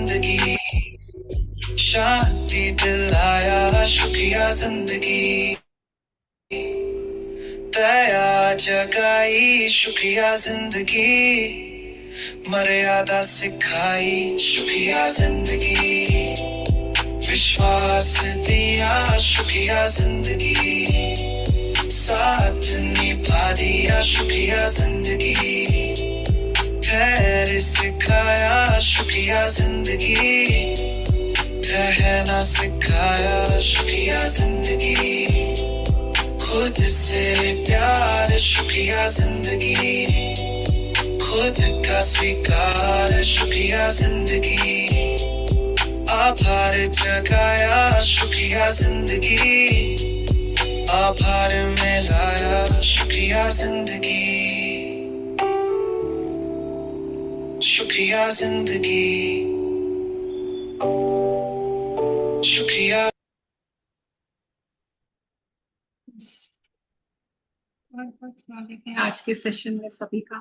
जिंदगी, शांति दिलाया शुक्रिया जिंदगी, दया जगाई शुक्रिया जिंदगी, मर्यादा सिखाई शुक्रिया जिंदगी, विश्वास दिया शुक्रिया जिंदगी, साथ निभा दिया शुक्रिया जिंदगी, धैर्य सिखाया शुक्रिया जिंदगी, रहना सिखाया शुक्रिया जिंदगी, खुद से प्यार शुक्रिया जिंदगी, खुद का स्वीकार शुक्रिया जिंदगी, आभार जगाया शुक्रिया जिंदगी, आभार में लाया शुक्रिया जिंदगी, शुक्रिया जिंदगी, शुक्रिया। बहुत स्वागत है आज के सेशन में सभी का।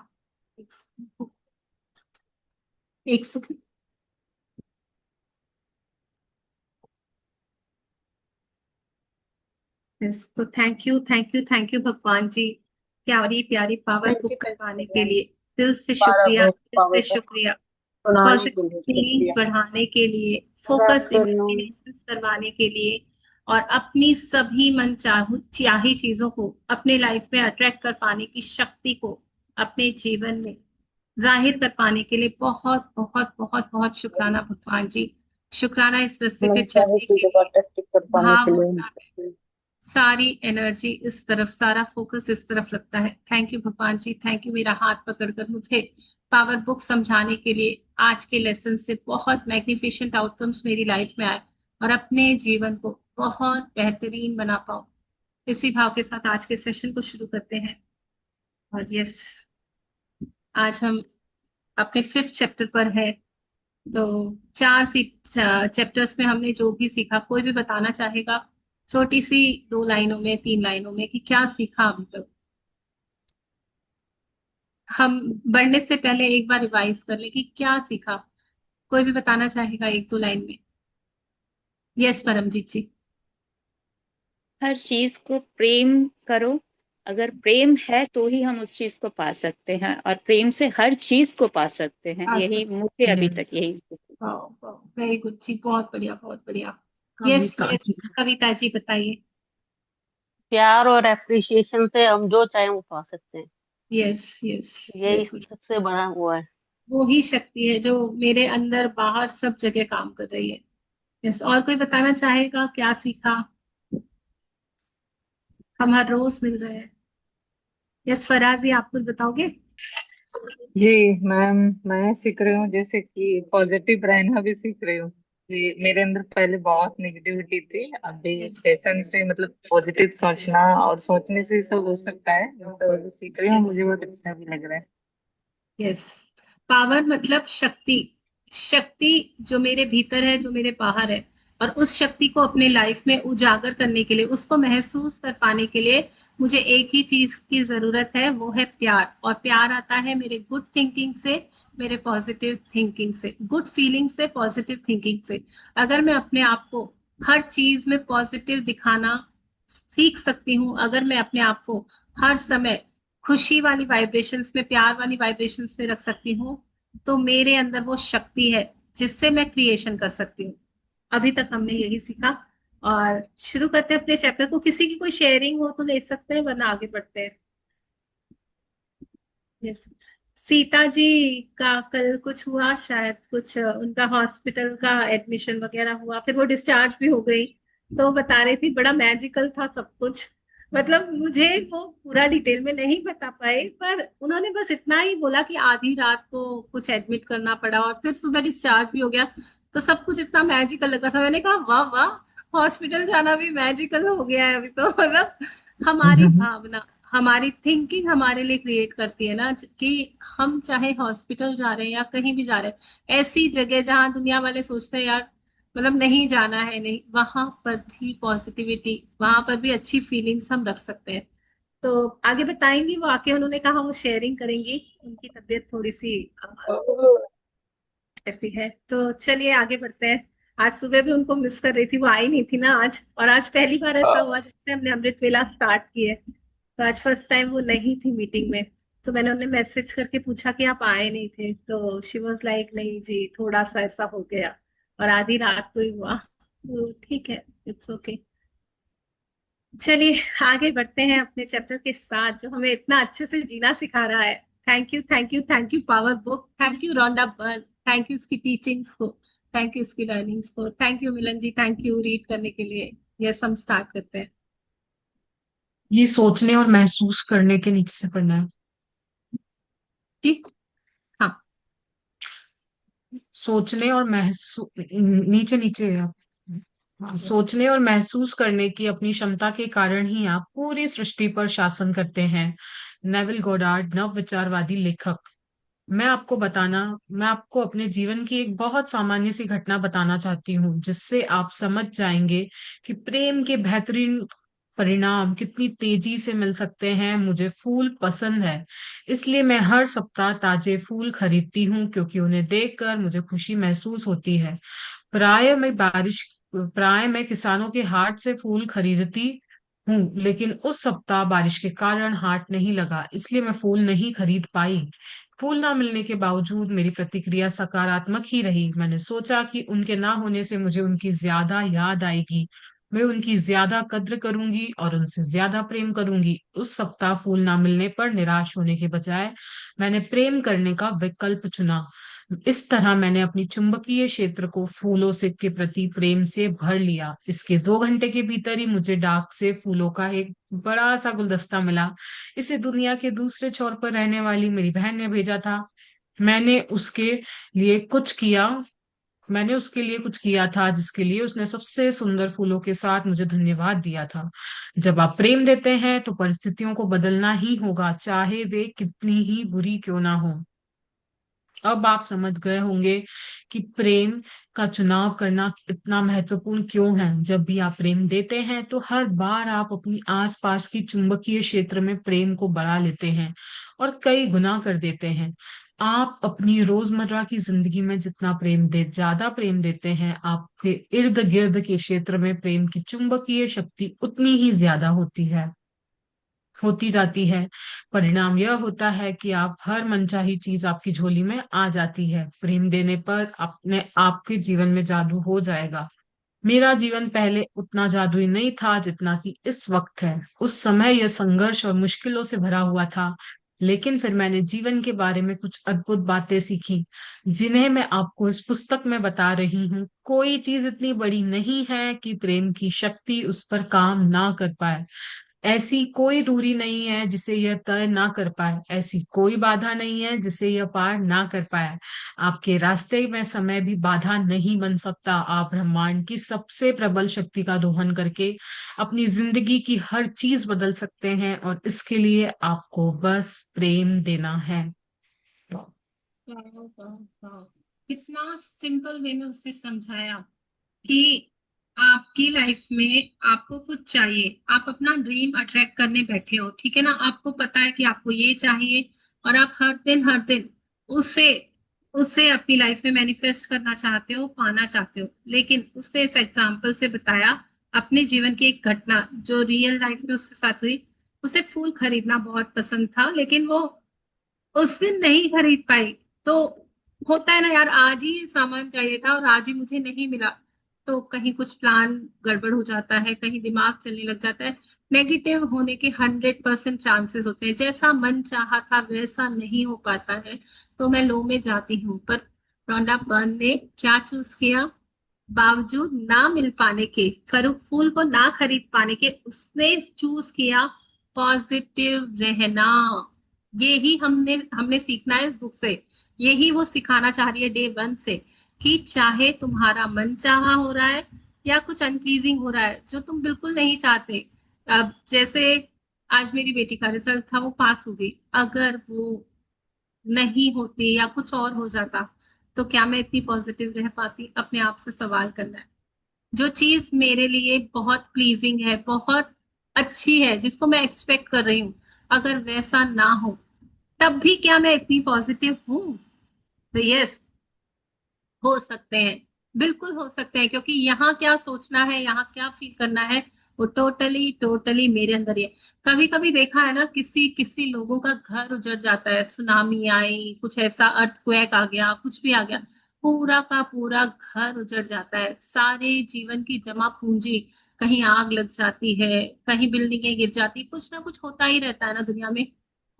एक सेकंड। तो थैंक यू भगवान जी, प्यारी प्यारी पावर बुक करवाने के लिए दिल से शुक्रिया, दिल से शुक्रिया। पॉजिटिव फीलिंग्स बढ़ाने के लिए, फोकस इमेजिनेशन करवाने के लिए, और अपनी सभी मन चाही चीजों को अपने लाइफ में अट्रैक्ट कर पाने की शक्ति को अपने जीवन में जाहिर कर पाने के लिए बहुत बहुत बहुत बहुत शुक्राना भगवान जी। शुक्राना इस रस्ते पे चलने के लिए। भाव होता है, सारी एनर्जी इस तरफ, सारा फोकस इस तरफ लगता है। थैंक यू भगवान जी, थैंक यू मेरा हाथ पकड़कर मुझे पावर बुक समझाने के लिए। आज के लेसन से बहुत मैग्निफिशेंट आउटकम्स मेरी लाइफ में आए और अपने जीवन को बहुत बेहतरीन बना पाऊं। इसी भाव के साथ आज के सेशन को शुरू करते हैं। और यस, आज हम अपने 5th चैप्टर पर है। तो 4 चैप्टर्स में हमने जो भी सीखा, कोई भी बताना चाहेगा छोटी सी 2 लाइनों में, 3 लाइनों में कि क्या सीखा अभी तक? हम बढ़ने से पहले एक बार रिवाइज कर ले कि क्या सीखा। कोई भी बताना चाहेगा 1-2 लाइन में? यस परमजीत जी। हर चीज को प्रेम करो, अगर प्रेम है तो ही हम उस चीज को पा सकते हैं, और प्रेम से हर चीज को पा सकते हैं। यही मुझे अभी तक यही वेरी गुड जी, बहुत बढ़िया बहुत बढ़िया। यस कविता जी बताइए। प्यार और एप्रिसिएशन से हम जो चाहे वो पा सकते हैं। यस यस, यही सबसे बड़ा हुआ है, वो ही शक्ति है जो मेरे अंदर बाहर सब जगह काम कर रही है। यस, और कोई बताना चाहेगा क्या सीखा? हम हर रोज मिल रहे हैं। यस फराज जी, आप कुछ बताओगे? जी मैम, मैं सीख रही हूँ जैसे कि पॉजिटिव रहना भी सीख रही हूँ। मेरे अंदर पहले बहुत नेगेटिविटी थी, अभी सेशन से मतलब पॉजिटिव सोचना और सोचने से सब हो सकता है, तो सीख रही हूँ। मुझे बहुत अच्छा भी लग रहा है। यस, पावर मतलब शक्ति। शक्ति जो मेरे भीतर है, जो मेरे बाहर है, और उस शक्ति को अपने लाइफ में उजागर करने के लिए, उसको महसूस कर पाने के लिए मुझे एक ही चीज की जरूरत है, वो है प्यार। और प्यार आता है मेरे गुड थिंकिंग से, मेरे पॉजिटिव थिंकिंग से, गुड फीलिंग से, पॉजिटिव थिंकिंग से। अगर मैं अपने आप को हर चीज में पॉजिटिव दिखाना सीख सकती हूँ, अगर मैं अपने आप को हर समय खुशी वाली वाइब्रेशंस में, प्यार वाली वाइब्रेशंस में रख सकती हूँ, तो मेरे अंदर वो शक्ति है जिससे मैं क्रिएशन कर सकती हूँ। अभी तक हमने यही सीखा। और शुरू करते हैं अपने चैप्टर को। किसी की कोई शेयरिंग हो तो ले सकते हैं, वरना आगे बढ़ते हैं। यस, सीता जी का कल कुछ हुआ शायद, कुछ उनका हॉस्पिटल का एडमिशन वगैरह हुआ, फिर वो डिस्चार्ज भी हो गई। तो बता रही थी बड़ा मैजिकल था सब कुछ। मतलब मुझे वो पूरा डिटेल में नहीं बता पाए, पर उन्होंने बस इतना ही बोला कि आधी रात को कुछ एडमिट करना पड़ा और फिर सुबह डिस्चार्ज भी हो गया। तो सब कुछ इतना मैजिकल लगा था, मैंने कहा वाह वाह, हॉस्पिटल जाना भी मैजिकल हो गया है अभी तो। मतलब हमारी भावना, हमारी थिंकिंग हमारे लिए क्रिएट करती है ना, कि हम चाहे हॉस्पिटल जा रहे हैं या कहीं भी जा रहे हैं, ऐसी जगह जहां दुनिया वाले सोचते हैं यार मतलब नहीं जाना है, नहीं, वहां पर भी पॉजिटिविटी, वहां पर भी अच्छी फीलिंग्स हम रख सकते हैं। तो आगे बताएंगी वो आके, उन्होंने कहा वो शेयरिंग करेंगी, उनकी तबीयत थोड़ी सी ऐसी है। तो चलिए आगे बढ़ते हैं। आज सुबह भी उनको मिस कर रही थी, वो आई नहीं थी ना आज, और आज पहली बार ऐसा हुआ जब से हमने अमृत वेला स्टार्ट की है। तो आज फर्स्ट टाइम वो नहीं थी मीटिंग में। तो मैंने उन्हें मैसेज करके पूछा कि आप आए नहीं थे, तो शी वाज लाइक नहीं जी, थोड़ा सा ऐसा हो गया, और आधी रात को ही हुआ। तो ठीक है, इट्स ओके। चलिए आगे बढ़ते हैं अपने चैप्टर के साथ, जो हमें इतना अच्छे से जीना सिखा रहा है। Thank you, thank you, thank you power book, thank you Rhonda Byrne, thank you इसकी टीचिंग्स को, थैंक यू इसकी लर्निंग्स को, thank you Milan ji, thank you read करने के लिए। यस, हम स्टार्ट करते हैं। ये सोचने और महसूस करने के नीचे से पढ़ना है। जी हाँ। सोचने और महसूस, नीचे नीचे है आप। हाँ, सोचने और महसूस करने की अपनी क्षमता के कारण ही आप पूरी सृष्टि पर शासन करते हैं। नेविल गोडार्ड, नव विचारवादी लेखक। मैं आपको अपने जीवन की एक बहुत सामान्य सी घटना बताना चाहती हूँ, जिससे आप समझ जाएंगे कि प्रेम के बेहतरीन परिणाम कितनी तेजी से मिल सकते हैं। मुझे फूल पसंद है, इसलिए मैं हर सप्ताह ताजे फूल खरीदती हूँ, क्योंकि उन्हें देखकर मुझे खुशी महसूस होती है। प्राय मैं किसानों के हाट से फूल खरीदती हूँ, लेकिन उस सप्ताह बारिश के कारण हाट नहीं लगा, इसलिए मैं फूल नहीं खरीद पाई। फूल ना मिलने के बावजूद मेरी प्रतिक्रिया सकारात्मक ही रही। मैंने सोचा कि उनके ना होने से मुझे उनकी ज्यादा याद आएगी, मैं उनकी ज्यादा कद्र करूंगी और उनसे ज्यादा प्रेम करूंगी। उस सप्ताह फूल ना मिलने पर निराश होने के बजाय मैंने प्रेम करने का विकल्प चुना। इस तरह मैंने अपनी चुंबकीय क्षेत्र को फूलों से के प्रति प्रेम से भर लिया। इसके 2 घंटे के भीतर ही मुझे डाक से फूलों का एक बड़ा सा गुलदस्ता मिला। इसे दुनिया के दूसरे छोर पर रहने वाली मेरी बहन ने भेजा था। मैंने उसके लिए कुछ किया मैंने उसके लिए कुछ किया था, जिसके लिए उसने सबसे सुंदर फूलों के साथ मुझे धन्यवाद दिया था। जब आप प्रेम देते हैं तो परिस्थितियों को बदलना ही होगा, चाहे वे कितनी ही बुरी क्यों ना हो। अब आप समझ गए होंगे कि प्रेम का चुनाव करना इतना महत्वपूर्ण क्यों है। जब भी आप प्रेम देते हैं तो हर बार आप अपनी आसपास की चुंबकीय क्षेत्र में प्रेम को बढ़ा लेते हैं और कई गुना कर देते हैं। आप अपनी रोजमर्रा की जिंदगी में जितना ज्यादा प्रेम देते हैं, आपके इर्द गिर्द के क्षेत्र में प्रेम की चुंबकीय शक्ति उतनी ही ज्यादा होती जाती है। परिणाम यह होता है कि आप हर मनचाही चीज आपकी झोली में आ जाती है। प्रेम देने पर अपने आपके जीवन में जादू हो जाएगा। मेरा जीवन पहले उतना जादुई नहीं था जितना कि इस वक्त है। उस समय यह संघर्ष और मुश्किलों से भरा हुआ था, लेकिन फिर मैंने जीवन के बारे में कुछ अद्भुत बातें सीखी, जिन्हें मैं आपको इस पुस्तक में बता रही हूँ। कोई चीज इतनी बड़ी नहीं है कि प्रेम की शक्ति उस पर काम ना कर पाए। ऐसी कोई दूरी नहीं है जिसे यह तय ना कर पाए, ऐसी कोई बाधा नहीं है जिसे यह पार ना कर पाए। आपके रास्ते में समय भी बाधा नहीं बन सकता। आप ब्रह्मांड की सबसे प्रबल शक्ति का दोहन करके अपनी जिंदगी की हर चीज बदल सकते हैं, और इसके लिए आपको बस प्रेम देना है। वाह, वाह, वाह। कितना सिंपल वे में उससे समझाया कि आपकी लाइफ में आपको कुछ चाहिए, आप अपना ड्रीम अट्रैक्ट करने बैठे हो, ठीक है ना, आपको पता है कि आपको ये चाहिए, और आप हर दिन उसे उसे अपनी लाइफ में मैनिफेस्ट करना चाहते हो, पाना चाहते हो। लेकिन उसने इस एग्जाम्पल से बताया अपने जीवन की एक घटना जो रियल लाइफ में उसके साथ हुई। उसे फूल खरीदना बहुत पसंद था, लेकिन वो उस दिन नहीं खरीद पाई। तो होता है ना यार, आज ही सामान चाहिए था और आज ही मुझे नहीं मिला, तो कहीं कुछ प्लान गड़बड़ हो जाता है, कहीं दिमाग चलने लग जाता है। नेगेटिव होने के 100% चांसेस होते हैं। जैसा मन चाहा था वैसा नहीं हो पाता है, तो मैं लो में जाती हूँ। पर रोंडा बर्न ने क्या चूज किया? बावजूद ना मिल पाने के, फूल को ना खरीद पाने के, उसने चूज किया पॉजिटिव रहना। यही हमने सीखना है इस बुक से। यही वो सिखाना चाह रही है डे 1 से, कि चाहे तुम्हारा मन चाहा हो रहा है या कुछ अनप्लीजिंग हो रहा है जो तुम बिल्कुल नहीं चाहते। अब जैसे आज मेरी बेटी का रिजल्ट था, वो पास हो गई। अगर वो नहीं होती या कुछ और हो जाता, तो क्या मैं इतनी पॉजिटिव रह पाती? अपने आप से सवाल करना है। जो चीज मेरे लिए बहुत प्लीजिंग है, बहुत अच्छी है, जिसको मैं एक्सपेक्ट कर रही हूँ, अगर वैसा ना हो, तब भी क्या मैं इतनी पॉजिटिव हूँ? तो यस, हो सकते हैं, बिल्कुल हो सकते हैं, क्योंकि यहाँ क्या सोचना है, यहाँ क्या फील करना है, वो टोटली टोटली मेरे अंदर ही है। कभी कभी देखा है ना, किसी किसी लोगों का घर उजड़ जाता है, सुनामी आई, कुछ ऐसा अर्थक्वेक आ गया, कुछ भी आ गया, पूरा का पूरा घर उजड़ जाता है, सारे जीवन की जमा पूंजी, कहीं आग लग जाती है, कहीं बिल्डिंगें गिर जाती, कुछ ना कुछ होता ही रहता है ना दुनिया में।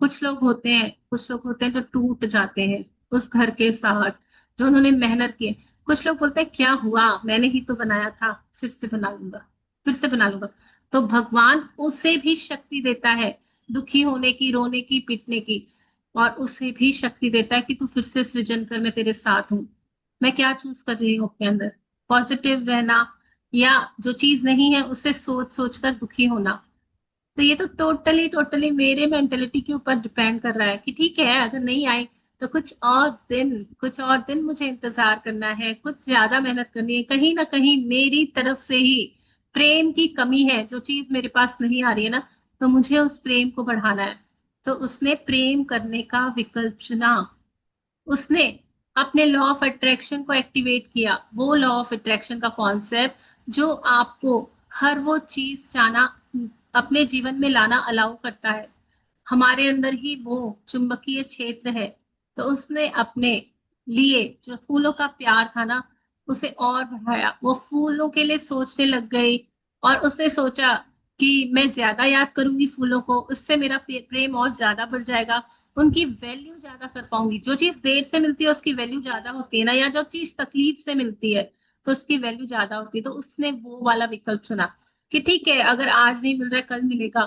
कुछ लोग होते हैं जो टूट जाते हैं उस घर के साथ, जो उन्होंने मेहनत की है। कुछ लोग बोलते हैं क्या हुआ, मैंने ही तो बनाया था, फिर से बना लूंगा, फिर से बना लूंगा। तो भगवान उसे भी शक्ति देता है, दुखी होने की, रोने की, पीटने की, और उसे भी शक्ति देता है कि तू फिर से सृजन कर, मैं तेरे साथ हूँ। मैं क्या चूज कर रही हूँ अपने अंदर, पॉजिटिव रहना, या जो चीज नहीं है उसे सोच सोच कर दुखी होना। तो ये तो टोटली टोटली मेरे मेंटेलिटी के ऊपर डिपेंड कर रहा है कि ठीक है, अगर नहीं आई तो कुछ और दिन मुझे इंतजार करना है, कुछ ज्यादा मेहनत करनी है, कहीं ना कहीं मेरी तरफ से ही प्रेम की कमी है, जो चीज मेरे पास नहीं आ रही है ना, तो मुझे उस प्रेम को बढ़ाना है। तो उसने प्रेम करने का विकल्प चुना, उसने अपने लॉ ऑफ अट्रैक्शन को एक्टिवेट किया, वो लॉ ऑफ अट्रैक्शन का कॉन्सेप्ट जो आपको हर वो चीज चाहना, अपने जीवन में लाना अलाउ करता है। हमारे अंदर ही वो चुंबकीय क्षेत्र है। तो उसने अपने लिए जो फूलों का प्यार था ना, उसे और बढ़ाया, वो फूलों के लिए सोचने लग गई, और उसने सोचा कि मैं ज्यादा याद करूंगी फूलों को, उससे मेरा प्रेम और ज्यादा बढ़ जाएगा, उनकी वैल्यू ज्यादा कर पाऊंगी। जो चीज देर से मिलती है उसकी वैल्यू ज्यादा होती है ना, या जो चीज तकलीफ से मिलती है तो उसकी वैल्यू ज्यादा होती है। तो उसने वो वाला विकल्प चुना कि ठीक है, अगर आज नहीं मिल रहा है कल मिलेगा,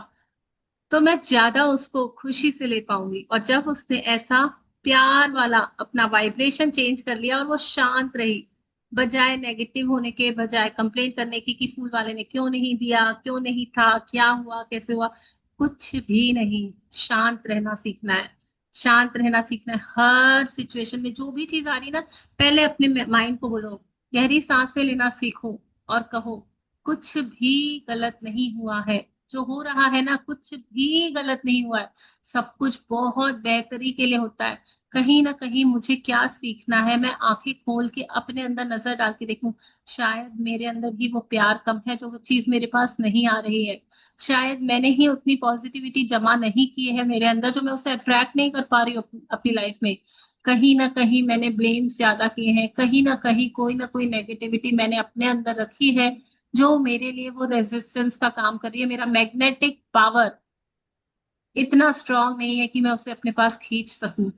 तो मैं ज्यादा उसको खुशी से ले पाऊंगी। और जब उसने ऐसा प्यार वाला अपना वाइब्रेशन चेंज कर लिया, और वो शांत रही, बजाय नेगेटिव होने के, बजाय कंप्लेन करने की कि फूल वाले ने क्यों नहीं दिया, क्यों नहीं था, क्या हुआ, कैसे हुआ, कुछ भी नहीं। शांत रहना सीखना है, शांत रहना सीखना है हर सिचुएशन में। जो भी चीज आ रही है ना, पहले अपने माइंड को बोलो, गहरी सांसें लेना सीखो, और कहो कुछ भी गलत नहीं हुआ है, जो हो रहा है ना कुछ भी गलत नहीं हुआ है, सब कुछ बहुत बेहतरी के लिए होता है। कहीं ना कहीं मुझे क्या सीखना है, मैं आंखें खोल के अपने अंदर नजर डाल के देखूं, शायद मेरे अंदर ही वो प्यार कम है, जो वो चीज मेरे पास नहीं आ रही है। शायद मैंने ही उतनी पॉजिटिविटी जमा नहीं की है मेरे अंदर, जो मैं उसे अट्रैक्ट नहीं कर पा रही हूँ अपनी लाइफ में। कहीं ना कहीं मैंने ब्लेम ज्यादा किए हैं, कहीं ना कोई नेगेटिविटी मैंने अपने अंदर रखी है, जो मेरे लिए वो रेजिस्टेंस का काम कर रही है। मेरा मैग्नेटिक पावर इतना स्ट्रांग नहीं है कि मैं उसे अपने पास खींच सकूं।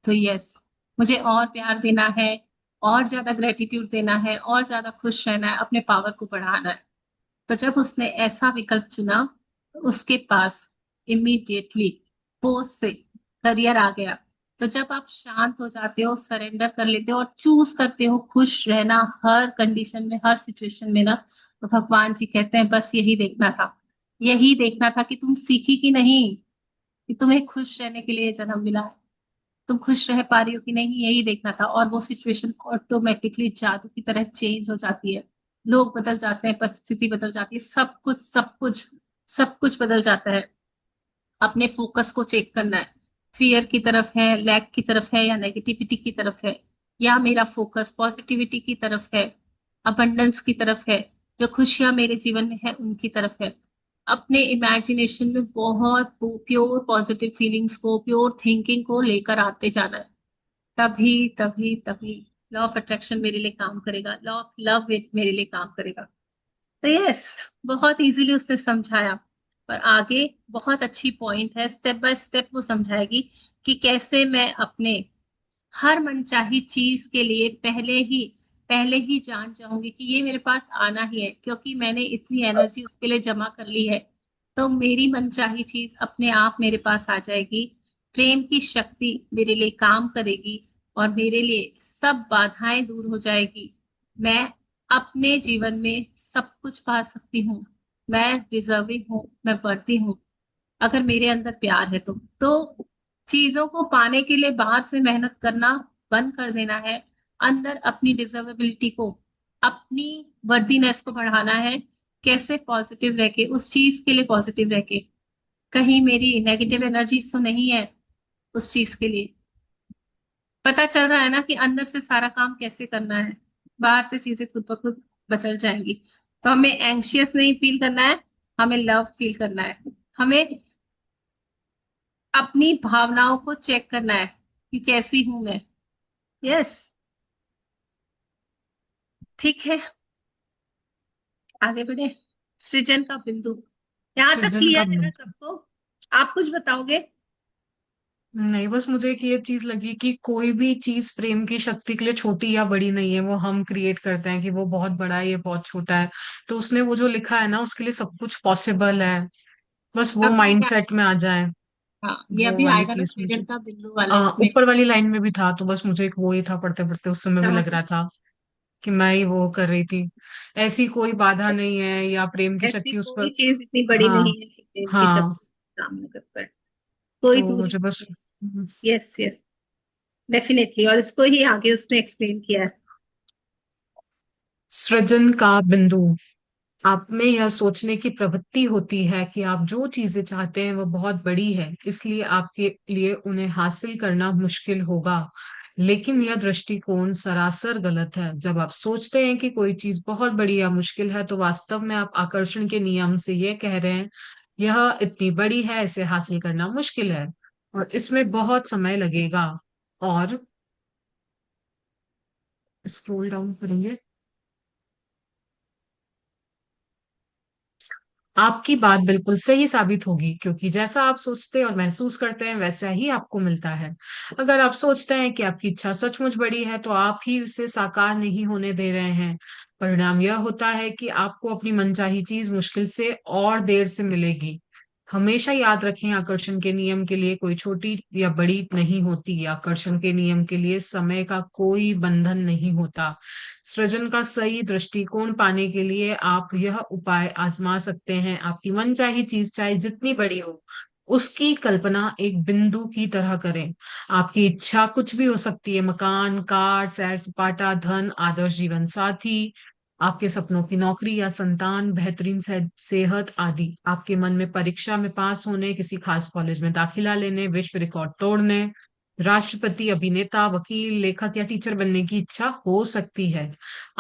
तो यस, मुझे और प्यार देना है, और ज्यादा ग्रेटिट्यूड देना है, और ज्यादा खुश रहना है, अपने पावर को बढ़ाना है। तो जब उसने ऐसा विकल्प चुना, तो उसके पास इमीडिएटली पोस्ट से करियर आ गया। तो जब आप शांत हो जाते हो, सरेंडर कर लेते हो, और चूज करते हो खुश रहना हर कंडीशन में, हर सिचुएशन में ना, तो भगवान जी कहते हैं बस यही देखना था, यही देखना था कि तुम सीखी कि नहीं, कि तुम्हें खुश रहने के लिए जन्म मिला है, तुम खुश रह पा रही हो कि नहीं, यही देखना था। और वो सिचुएशन ऑटोमेटिकली जादू की तरह चेंज हो जाती है, लोग बदल जाते हैं, परिस्थिति बदल जाती है, सब कुछ बदल जाता है। अपने फोकस को चेक करना है, फियर की तरफ है, लैक की तरफ है, या नेगेटिविटी की तरफ है, या मेरा फोकस पॉजिटिविटी की तरफ है, अबंडेंस की तरफ है, जो खुशियां मेरे जीवन में है उनकी तरफ है। अपने इमेजिनेशन में बहुत प्योर पॉजिटिव फीलिंग्स को, प्योर थिंकिंग को लेकर आते जाना है। तभी तभी तभी लॉ ऑफ अट्रैक्शन मेरे लिए काम करेगा, लॉ ऑफ लव मेरे लिए काम करेगा। तो यस, बहुत इजीली उसने समझाया। पर आगे बहुत अच्छी पॉइंट है, स्टेप बाय स्टेप वो समझाएगी कि कैसे मैं अपने हर मनचाही चीज के लिए पहले ही जान जाऊंगी कि ये मेरे पास आना ही है, क्योंकि मैंने इतनी एनर्जी उसके लिए जमा कर ली है। तो मेरी मनचाही चीज अपने आप मेरे पास आ जाएगी, प्रेम की शक्ति मेरे लिए काम करेगी, और मेरे लिए सब बाधाएं दूर हो जाएगी। मैं अपने जीवन में सब कुछ पा सकती हूँ, मैं डिजर्विंग हूँ, मैं वर्दी हूँ, अगर मेरे अंदर प्यार है तो चीजों को पाने के लिए बाहर से मेहनत करना बंद कर देना है, अंदर अपनी डिजर्वेबिलिटी को, अपनी वर्दीनेस को बढ़ाना है। कैसे पॉजिटिव रह के, उस चीज के लिए पॉजिटिव रह के, कहीं मेरी नेगेटिव एनर्जी तो नहीं है उस चीज के लिए। पता चल रहा है ना कि अंदर से सारा काम कैसे करना है, बाहर से चीजें खुद ब खुद बदल जाएंगी। तो हमें एंग्शियस नहीं फील करना है, हमें लव फील करना है। हमें अपनी भावनाओं को चेक करना है कि कैसी हूं मैं। यस, ठीक है, आगे बढ़े। सृजन का बिंदु, यहाँ तक सृजन का क्लियर है ना सबको? आप कुछ बताओगे? नहीं, बस मुझे एक ये चीज लगी कि कोई भी चीज प्रेम की शक्ति के लिए छोटी या बड़ी नहीं है, वो हम क्रिएट करते हैं कि वो बहुत बड़ा है, ये बहुत छोटा है। तो उसने वो जो लिखा है ना, उसके लिए सब कुछ पॉसिबल है। बस वो अब ये क्या? माइंडसेट में आ जाए। हाँ, ये वो अभी वाली आएगा ना चीज मुझे सृजन का बिंदु वाला इसमें। ऊपर वाली लाइन में भी था, तो बस मुझे एक वो ही था, पढ़ते पढ़ते उस समय भी समझ लग लो। रहा था कि मैं ही वो कर रही थी। ऐसी कोई बाधा नहीं है या प्रेम की ऐसी शक्ति उस पर। कोई चीज इतनी बड़ी हाँ। नहीं है कि प्रेम की हाँ। शक्ति का सामना कर पाए, कोई तो दूरी मुझे बस नहीं है। यस यस, डेफिनेटली, और इसको ही आगे उसने एक्सप्लेन किया है। सृजन का बिंदु, आप में यह सोचने की प्रवृत्ति होती है कि आप जो चीजें चाहते हैं वो बहुत बड़ी है, इसलिए आपके लिए उन्हें हासिल करना मुश्किल होगा। लेकिन यह दृष्टिकोण सरासर गलत है। जब आप सोचते हैं कि कोई चीज बहुत बड़ी या मुश्किल है, तो वास्तव में आप आकर्षण के नियम से ये कह रहे हैं, यह इतनी बड़ी है, इसे हासिल करना मुश्किल है और इसमें बहुत समय लगेगा। और स्क्रॉल डाउन करेंगे, आपकी बात बिल्कुल सही साबित होगी, क्योंकि जैसा आप सोचते और महसूस करते हैं वैसा ही आपको मिलता है। अगर आप सोचते हैं कि आपकी इच्छा सचमुच बड़ी है, तो आप ही उसे साकार नहीं होने दे रहे हैं। परिणाम यह होता है कि आपको अपनी मनचाही चीज मुश्किल से और देर से मिलेगी। हमेशा याद रखें, आकर्षण के नियम के लिए कोई छोटी या बड़ी नहीं होती। आकर्षण के नियम के लिए समय का कोई बंधन नहीं होता। सृजन का सही दृष्टिकोण पाने के लिए आप यह उपाय आजमा सकते हैं। आपकी मनचाही चीज चाहे जितनी बड़ी हो, उसकी कल्पना एक बिंदु की तरह करें। आपकी इच्छा कुछ भी हो सकती है, मकान, कार, सैर सपाटा, धन, आदर्श जीवन साथी, आपके सपनों की नौकरी या संतान, बेहतरीन सेहत आदि। आपके मन में परीक्षा में पास होने, किसी खास कॉलेज में दाखिला लेने, विश्व रिकॉर्ड तोड़ने, राष्ट्रपति, अभिनेता, वकील, लेखक या टीचर बनने की इच्छा हो सकती है।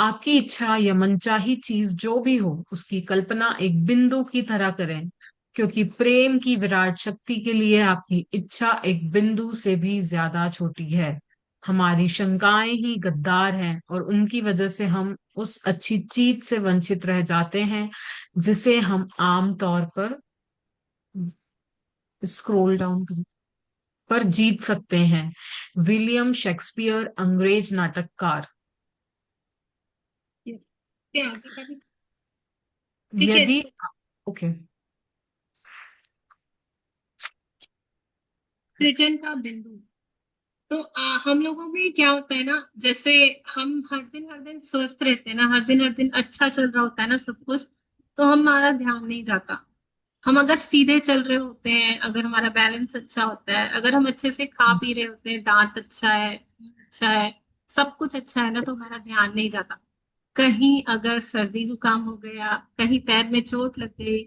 आपकी इच्छा या मनचाही चीज जो भी हो, उसकी कल्पना एक बिंदु की तरह करें, क्योंकि प्रेम की विराट शक्ति के लिए आपकी इच्छा एक बिंदु से भी ज्यादा छोटी है। हमारी शंकाएं ही गद्दार हैं और उनकी वजह से हम उस अच्छी चीज से वंचित रह जाते हैं जिसे हम आम तौर पर स्क्रॉल डाउन पर जीत सकते हैं। विलियम शेक्सपियर, अंग्रेज नाटककार। Yes. क्या आगे का भी? ठीक है। यदि ओके। सृजन का बिंदु, तो हम लोगों में क्या होता है ना, जैसे हम हर दिन स्वस्थ रहते हैं ना, हर दिन अच्छा चल रहा होता है ना सब कुछ, तो हमारा ध्यान नहीं जाता। हम अगर सीधे चल रहे होते हैं, अगर हमारा बैलेंस अच्छा होता है, अगर हम अच्छे से खा पी रहे होते हैं, दांत अच्छा है, सब कुछ अच्छा है ना, तो हमारा ध्यान नहीं जाता। कहीं अगर सर्दी जुकाम हो गया, कहीं पैर में चोट लग गई,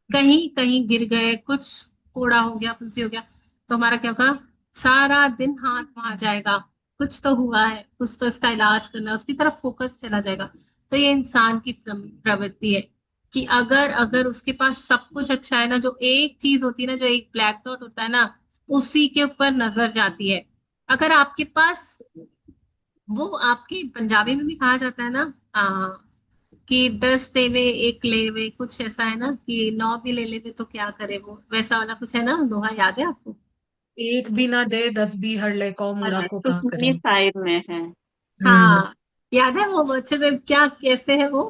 कहीं कहीं गिर गए, कुछ फोड़ा हो गया, फुंसी हो गया, तो हमारा क्या होगा? सारा दिन हाथ वहां जाएगा, कुछ तो हुआ है, कुछ तो इसका इलाज करना है, उसकी तरफ फोकस चला जाएगा। तो ये इंसान की प्रवृत्ति है कि अगर अगर उसके पास सब कुछ अच्छा है ना, जो एक चीज होती है ना, जो एक ब्लैक डॉट होता है ना, उसी के ऊपर नजर जाती है। अगर आपके पास वो, आपकी पंजाबी में भी कहा जाता है ना, कि 10 देवे एक लेवे, कुछ ऐसा है ना, कि 9 भी ले लेवे तो क्या करे, वो वैसा वाला कुछ है ना दोहा, याद है आपको? एक भी ना दे, 10 भी हर ले, को मुड़ा को का करे। सुखमनी साइड में है। हम्म। हाँ, याद है वो अच्छे से, क्या कैसे है वो?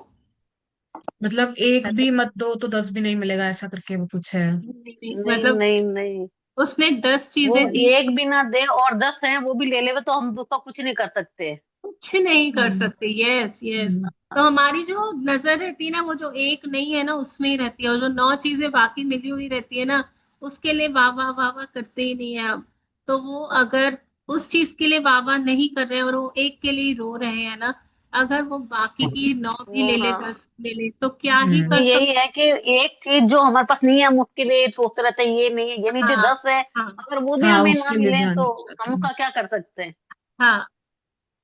मतलब एक भी मत दो तो 10 भी नहीं मिलेगा, ऐसा करके वो कुछ है। नहीं, नहीं मतलब नहीं नहीं, उसने 10 वो चीजें दी, एक भी ना दे और 10 हैं वो भी ले ले तो हम उसका कुछ नहीं कर सकते। कुछ नहीं कर हम्म। सकते। Yes yes. हम्म। तो हमारी जो नजर रहती है ना, वो जो एक नहीं है ना, उसमें ही रहती है, और जो 9 चीजें बाकी मिली हुई रहती है ना, उसके लिए वाह वाह वाह वाह करते ही नहीं है हम। तो वो अगर उस चीज के लिए वाह वाह नहीं कर रहे हैं और वो एक के लिए रो रहे हैं ना, अगर वो बाकी की 9 भी वो ले ले, हाँ, 10 भी ले ले, तो क्या ही हम्म। कर यही सकते है कि एक चीज जो हमारे पास नहीं है हम उसके लिए सोचते रहते हैं ये नहीं है, ये हैं। नीचे हाँ 10 है, हाँ। अगर वो भी हाँ, हमें ना उसके लिए मिले ध्यान तो नहीं जाता। हम उसका क्या कर सकते हैं। हाँ,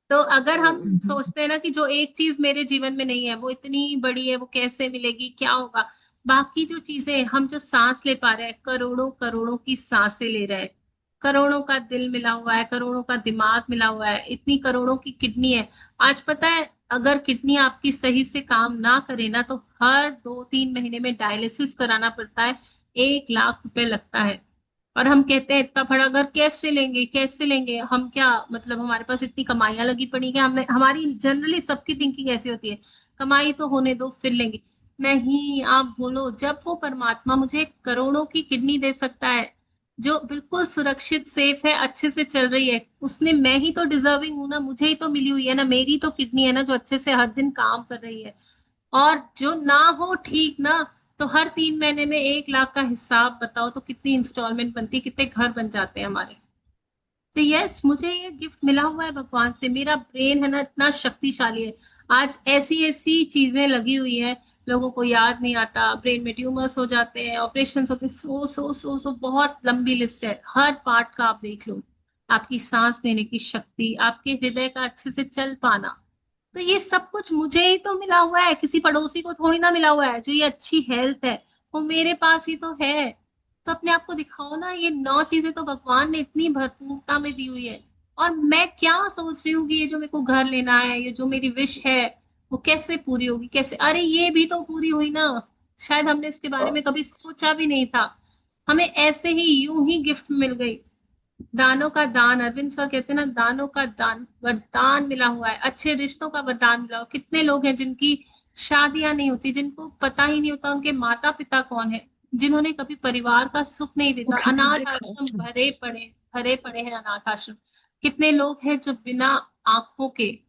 तो अगर हम सोचते हैं ना कि जो एक चीज मेरे जीवन में नहीं है वो इतनी बड़ी है, वो कैसे मिलेगी, क्या होगा, बाकी जो चीजें हम जो सांस ले पा रहे हैं, करोड़ों करोड़ों की सांसें ले रहे हैं, करोड़ों का दिल मिला हुआ है, करोड़ों का दिमाग मिला हुआ है, इतनी करोड़ों की किडनी है। आज पता है, अगर किडनी आपकी सही से काम ना करे ना तो हर 2-3 महीने में डायलिसिस कराना पड़ता है, 1 लाख रुपए लगता है। और हम कहते हैं इतना बड़ा घर कैसे लेंगे, कैसे लेंगे, हम क्या मतलब हमारे पास इतनी कमाइयां लगी पड़ी हैं, हमें, हमारी जनरली सबकी थिंकिंग ऐसी होती है, कमाई तो होने दो फिर लेंगे। नहीं, आप बोलो, जब वो परमात्मा मुझे करोड़ों की किडनी दे सकता है, जो बिल्कुल सुरक्षित सेफ है, अच्छे से चल रही है, उसने, मैं ही तो डिजर्विंग हूं ना, मुझे ही तो मिली हुई है ना, मेरी तो किडनी है ना जो अच्छे से हर दिन काम कर रही है। और जो ना हो ठीक ना, तो हर 3 महीने में 1 लाख का हिसाब बताओ तो कितनी इंस्टॉलमेंट बनती है, कितने घर बन जाते हैं हमारे। तो यस, मुझे ये गिफ्ट मिला हुआ है भगवान से, मेरा ब्रेन है ना इतना शक्तिशाली है। आज ऐसी ऐसी चीजें लगी हुई है, लोगों को याद नहीं आता, ब्रेन में ट्यूमर्स हो जाते हैं, ऑपरेशन होते हैं, सो बहुत लंबी लिस्ट है, हर पार्ट का आप देख लो। आपकी सांस लेने की शक्ति, आपके हृदय का अच्छे से चल पाना, तो ये सब कुछ मुझे ही तो मिला हुआ है, किसी पड़ोसी को थोड़ी ना मिला हुआ है। जो ये अच्छी हेल्थ है वो मेरे पास ही तो है। तो अपने आप को दिखाओ ना, ये 9 चीजें तो भगवान ने इतनी भरपूरता में दी हुई है। और मैं क्या सोच रही हूँ कि ये जो मेरे को घर लेना है, ये जो मेरी विश है, वो कैसे पूरी होगी, कैसे, अरे ये भी तो पूरी हुई ना। शायद हमने इसके बारे में कभी सोचा भी नहीं था, हमें ऐसे ही यूं ही गिफ्ट मिल गई। दानों का दान, अरविंद सर कहते हैं ना, दानों का दान, वरदान मिला हुआ है, अच्छे रिश्तों का वरदान मिला हुआ। कितने लोग हैं जिनकी शादियां नहीं होती, जिनको पता ही नहीं होता उनके माता पिता कौन है, जिन्होंने कभी परिवार का सुख नहीं देखा, अनाथ आश्रम भरे पड़े हैं अनाथ आश्रम। कितने लोग हैं जो आंखों के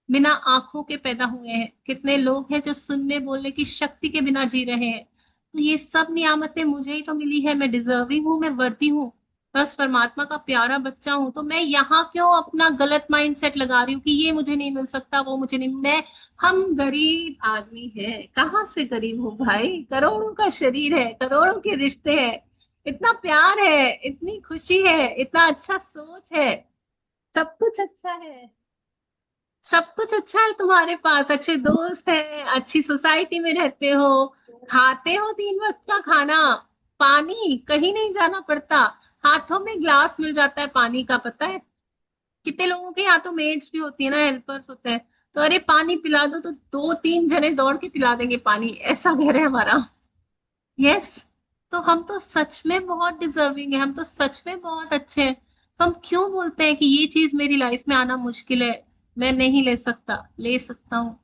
बिना आंखों के पैदा हुए हैं, कितने लोग हैं जो सुनने बोलने की शक्ति के बिना जी रहे हैं। तो ये सब नियामतें मुझे ही तो मिली है, मैं डिजर्विंग हूँ, मैं वर्दी हूँ, बस परमात्मा का प्यारा बच्चा हूं। तो मैं यहाँ क्यों अपना गलत माइंड सेट लगा रही हूँ कि ये मुझे नहीं मिल सकता, वो मुझे नहीं, मैं, हम गरीब आदमी हैं, कहाँ से गरीब हूँ भाई, करोड़ों का शरीर है, करोड़ों के रिश्ते हैं, इतना प्यार है, इतनी खुशी है, इतना अच्छा सोच है, सब कुछ अच्छा है, सब कुछ अच्छा है तुम्हारे पास, अच्छे दोस्त हैं, अच्छी सोसाइटी में रहते हो, खाते हो 3 वक्त का खाना, पानी कहीं नहीं जाना पड़ता, हाथों में ग्लास मिल जाता है पानी का, पता है। कितने लोगों के यहाँ तो मेड्स भी होती है ना, हेल्पर्स होते हैं, तो अरे पानी पिला दो तो 2-3 जने दौड़ के पिला देंगे पानी, ऐसा घर है हमारा। यस, तो हम तो सच में बहुत डिजर्विंग है, हम तो सच में बहुत अच्छे हैं। तो हम क्यों बोलते हैं कि ये चीज मेरी लाइफ में आना मुश्किल है, मैं नहीं ले सकता, ले सकता हूँ,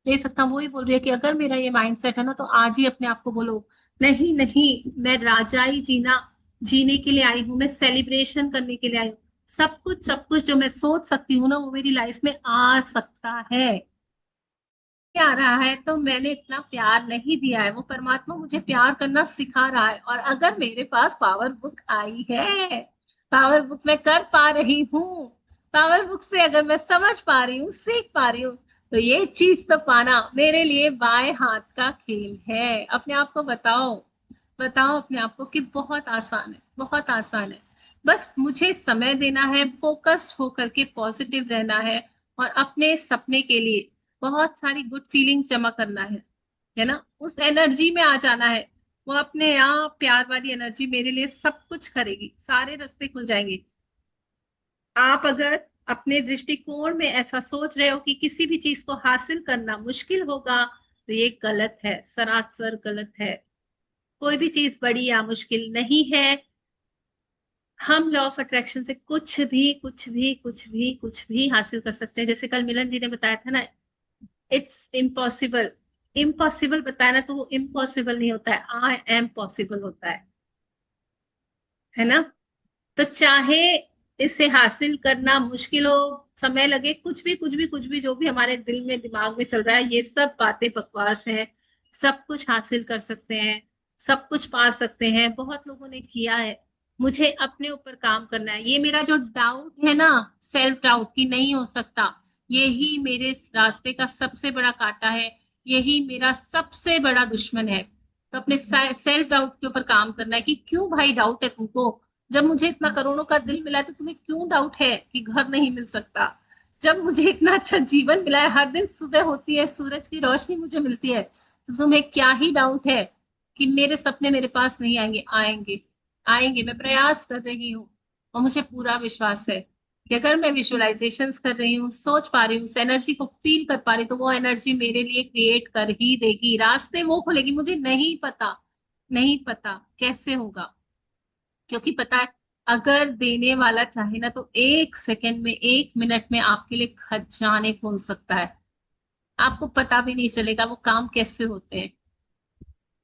ले सकता हूँ। वही बोल रही है कि अगर मेरा ये माइंडसेट है ना, तो आज ही अपने आप को बोलो, नहीं नहीं, मैं राजाई जीने के लिए आई हूँ, मैं सेलिब्रेशन करने के लिए आई हूँ। सब कुछ जो मैं सोच सकती हूँ ना, वो मेरी लाइफ में आ सकता है। आ रहा है तो मैंने इतना प्यार नहीं दिया है, वो परमात्मा मुझे प्यार करना सिखा रहा है। और अगर मेरे पास पावर बुक आई है, पावर बुक में कर पा रही हूँ, पावर बुक से अगर मैं समझ पा रही हूँ, सीख पा रही हूँ, तो ये चीज तो पाना मेरे लिए बाएं हाथ का खेल है। अपने आप को बताओ, बताओ अपने आप को कि बहुत आसान है, बहुत आसान है। बस मुझे समय देना है, फोकस्ड होकर के पॉजिटिव रहना है, और अपने सपने के लिए बहुत सारी गुड फीलिंग्स जमा करना है ना, उस एनर्जी में आ जाना है। वो अपने आप प्यार वाली एनर्जी मेरे लिए सब कुछ करेगी, सारे रास्ते खुल जाएंगे। आप अगर अपने दृष्टिकोण में ऐसा सोच रहे हो कि किसी भी चीज को हासिल करना मुश्किल होगा, तो ये गलत है, सरासर गलत है। कोई भी चीज बड़ी या मुश्किल नहीं है। हम लॉ ऑफ अट्रैक्शन से कुछ भी हासिल कर सकते हैं। जैसे कल मिलन जी ने बताया था ना, इट्स इम्पॉसिबल, इम्पॉसिबल बताया ना, तो वो इम्पॉसिबल नहीं होता है, आई एम पॉसिबल होता है ना। तो चाहे इसे हासिल करना मुश्किल हो, समय लगे, कुछ भी जो भी हमारे दिल में दिमाग में चल रहा है, ये सब बातें बकवास है। सब कुछ हासिल कर सकते हैं, सब कुछ पा सकते हैं, बहुत लोगों ने किया है। मुझे अपने ऊपर काम करना है। ये मेरा जो डाउट है ना, सेल्फ डाउट कि नहीं हो सकता, यही मेरे इस रास्ते का सबसे बड़ा कांटा है, यही मेरा सबसे बड़ा दुश्मन है। तो अपने सेल्फ डाउट के ऊपर काम करना है कि क्यों भाई डाउट है तुमको, जब मुझे इतना करोड़ों का दिल मिला है तो तुम्हें क्यों डाउट है कि घर नहीं मिल सकता? जब मुझे इतना अच्छा जीवन मिला है, हर दिन सुबह होती है, सूरज की रोशनी मुझे मिलती है, तो तुम्हें क्या ही डाउट है कि मेरे सपने मेरे पास नहीं आएंगे? आएंगे, आएंगे। मैं प्रयास कर रही हूँ और मुझे पूरा विश्वास है कि अगर मैं विजुअलाइजेशंस कर रही हूँ, सोच पा रही हूँ, उस एनर्जी को फील कर पा रही हूँ, तो वो एनर्जी मेरे लिए क्रिएट कर ही देगी, रास्ते वो खोलेगी। मुझे नहीं पता, नहीं पता कैसे होगा, क्योंकि पता है अगर देने वाला चाहे ना तो 1 सेकंड में, 1 मिनट में आपके लिए खजाने खोल सकता है। आपको पता भी नहीं चलेगा वो काम कैसे होते हैं।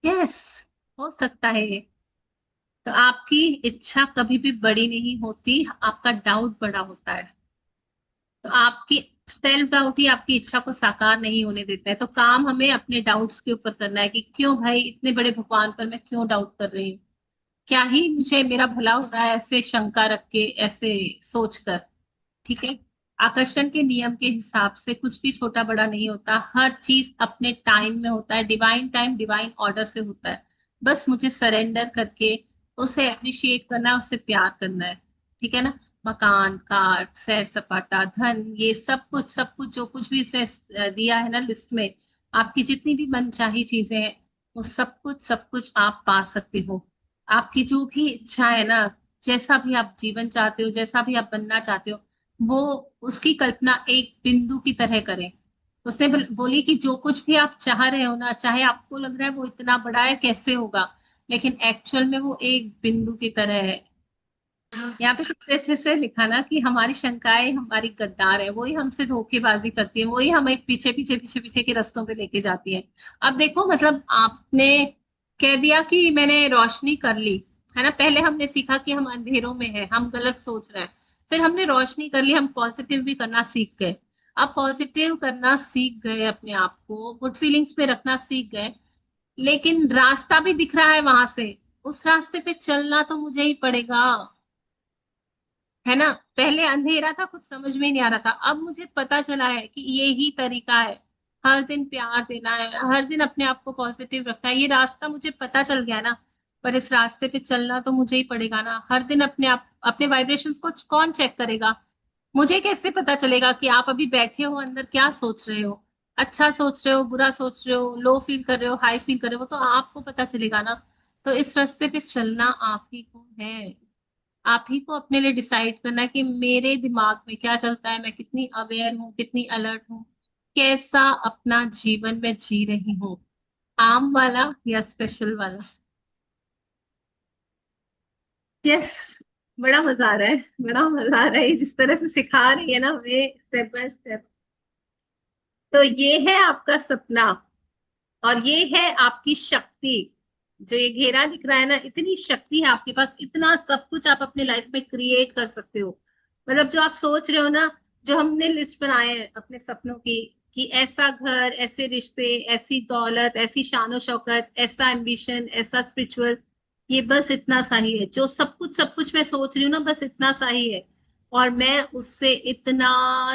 यस, हो सकता है ये। तो आपकी इच्छा कभी भी बड़ी नहीं होती, आपका डाउट बड़ा होता है। तो आपकी सेल्फ डाउट ही आपकी इच्छा को साकार नहीं होने देता है। तो काम हमें अपने डाउट्स के ऊपर करना है कि क्यों भाई इतने बड़े भगवान पर मैं क्यों डाउट कर रही हूँ? क्या ही मुझे मेरा भला हो रहा है ऐसे शंका रख के, ऐसे सोच कर? ठीक है, आकर्षण के नियम के हिसाब से कुछ भी छोटा बड़ा नहीं होता, हर चीज अपने टाइम में होता है, डिवाइन टाइम डिवाइन ऑर्डर से होता है। बस मुझे सरेंडर करके उसे अप्रिशिएट करना है, उससे प्यार करना है। ठीक है ना? मकान, कार, सैर सपाटा, धन, ये सब कुछ जो कुछ भी इसे दिया है ना लिस्ट में, आपकी जितनी भी मनचाही चीजें हैं, वो सब कुछ आप पा सकते हो। आपकी जो भी इच्छा है ना, जैसा भी आप जीवन चाहते हो, जैसा भी आप बनना चाहते हो, वो उसकी कल्पना एक बिंदु की तरह करें। उसने बोली कि जो कुछ भी आप चाह रहे हो ना, चाहे आपको लग रहा है वो इतना बड़ा है कैसे होगा, लेकिन एक्चुअल में वो एक बिंदु की तरह है। यहाँ पे कितने अच्छे से लिखा ना कि हमारी शंकाएं हमारी गद्दार है, वही हमसे धोखेबाजी करती है, वही हमें पीछे पीछे पीछे पीछे के रास्तों पे लेके जाती है। अब देखो, मतलब आपने कह दिया कि मैंने रोशनी कर ली, है ना? पहले हमने सीखा कि हम अंधेरों में है, हम गलत सोच रहे हैं। फिर हमने रोशनी कर ली, हम पॉजिटिव भी करना सीख गए। अब पॉजिटिव करना सीख गए, अपने आप को गुड फीलिंग्स पे रखना सीख गए, लेकिन रास्ता भी दिख रहा है वहां से। उस रास्ते पे चलना तो मुझे ही पड़ेगा, है ना? पहले अंधेरा था, कुछ समझ में ही नहीं आ रहा था, अब मुझे पता चला है कि ये ही तरीका है। हर दिन प्यार देना है, हर दिन अपने आप को पॉजिटिव रखना है, ये रास्ता मुझे पता चल गया ना। पर इस रास्ते पे चलना तो मुझे ही पड़ेगा ना। हर दिन अपने आप, अपने वाइब्रेशंस को कौन चेक करेगा? मुझे कैसे पता चलेगा कि आप अभी बैठे हो अंदर क्या सोच रहे हो? अच्छा सोच रहे हो, बुरा सोच रहे हो, लो फील कर रहे हो, हाई फील कर रहे हो, वो तो आपको पता चलेगा ना। तो इस रास्ते पे चलना आप ही को है। आप ही को अपने लिए डिसाइड करना है कि मेरे दिमाग में क्या चलता है, मैं कितनी अवेयर हूँ, कितनी अलर्ट हूँ, कैसा अपना जीवन में जी रही हूँ, आम वाला या स्पेशल वाला। यस, बड़ा मजा आ रहा है, बड़ा मजा आ रहा है जिस तरह से सिखा रही है ना हमें स्टेप बाय स्टेप। तो ये है आपका सपना, और ये है आपकी शक्ति। जो ये घेरा दिख रहा है ना, इतनी शक्ति है आपके पास, इतना सब कुछ आप अपने लाइफ में क्रिएट कर सकते हो। मतलब जो आप सोच रहे हो ना, जो हमने लिस्ट बनाए है अपने सपनों की, कि ऐसा घर, ऐसे रिश्ते, ऐसी दौलत, ऐसी शान शौकत, ऐसा एम्बिशन, ऐसा स्पिरिचुअल, ये बस इतना सा ही है। जो सब कुछ मैं सोच रही हूँ ना, बस इतना सा ही है। और मैं उससे इतना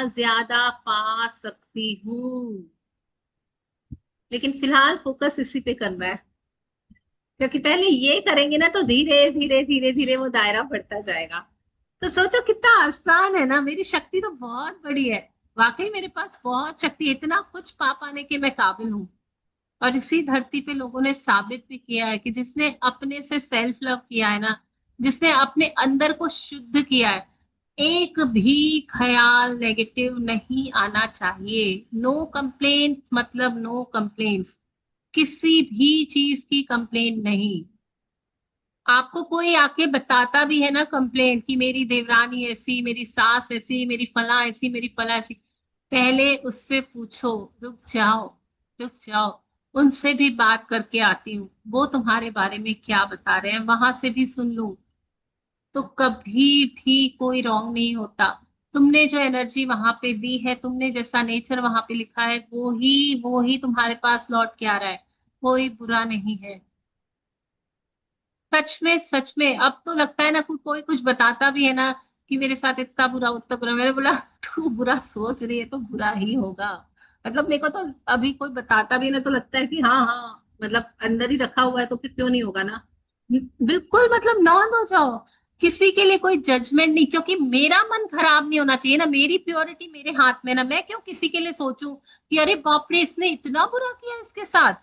ज्यादा पा सकती हूँ, लेकिन फिलहाल फोकस इसी पे करना है। क्योंकि पहले ये करेंगे ना तो धीरे धीरे धीरे धीरे वो दायरा बढ़ता जाएगा। तो सोचो कितना आसान है ना, मेरी शक्ति तो बहुत बड़ी है। वाकई मेरे पास बहुत शक्ति है, इतना कुछ पा पाने के मैं काबिल हूँ। और इसी धरती पे लोगों ने साबित भी किया है कि जिसने अपने से सेल्फ लव किया है ना, जिसने अपने अंदर को शुद्ध किया है, एक भी ख्याल नेगेटिव नहीं आना चाहिए। नो कंप्लेन्ट्स, मतलब नो कंप्लेन्ट्स, किसी भी चीज की कंप्लेन नहीं। आपको कोई आके बताता भी है ना कंप्लेन कि मेरी देवरानी ऐसी, मेरी सास ऐसी, मेरी फला ऐसी, मेरी फला ऐसी, पहले उससे पूछो, रुक जाओ, रुक जाओ, उनसे भी बात करके आती हूँ, वो तुम्हारे बारे में क्या बता रहे हैं वहां से भी सुन लूं। तो कभी भी कोई रॉन्ग नहीं होता। तुमने जो एनर्जी वहां पे दी है, तुमने जैसा नेचर वहां पे लिखा है, वो ही तुम्हारे पास लौट के आ रहा है। कोई बुरा नहीं है। सच में, सच में अब तो लगता है ना, कोई कुछ बताता भी है ना कि मेरे साथ इतना बुरा उतना बुरा, मैंने बोला तू बुरा सोच रही है तो बुरा ही होगा। मतलब मेरे को तो अभी कोई बताता भी ना तो लगता है कि हाँ हाँ, मतलब अंदर ही रखा हुआ है तो फिर क्यों नहीं होगा ना। बिल्कुल, मतलब नॉन हो जाओ। किसी के लिए कोई जजमेंट नहीं, क्योंकि मेरा मन खराब नहीं होना चाहिए ना, मेरी प्योरिटी मेरे हाथ में ना। मैं क्यों किसी के लिए सोचूं कि अरे बाप रे इसने इतना बुरा किया इसके साथ।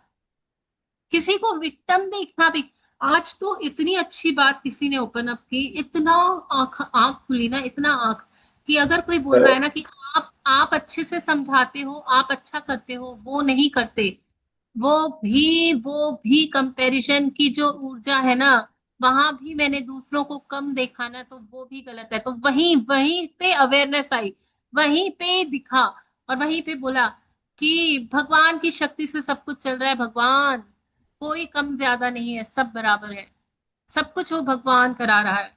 किसी को विक्टिम देखना भी। आज तो इतनी अच्छी बात किसी ने ओपन अप की, इतना आंख आंख खुली ना, इतना आंख, कि अगर कोई बोल रहा है ना कि आप अच्छे से समझाते हो, आप अच्छा करते हो, वो नहीं करते, वो भी कंपैरिजन की जो ऊर्जा है ना, वहां भी मैंने दूसरों को कम देखा ना, तो वो भी गलत है। तो वहीं वहीं पे अवेयरनेस आई, वहीं पे दिखा, और वहीं पे बोला कि भगवान की शक्ति से सब कुछ चल रहा है। भगवान, कोई कम ज्यादा नहीं है, सब बराबर है। सब कुछ वो भगवान करा रहा है।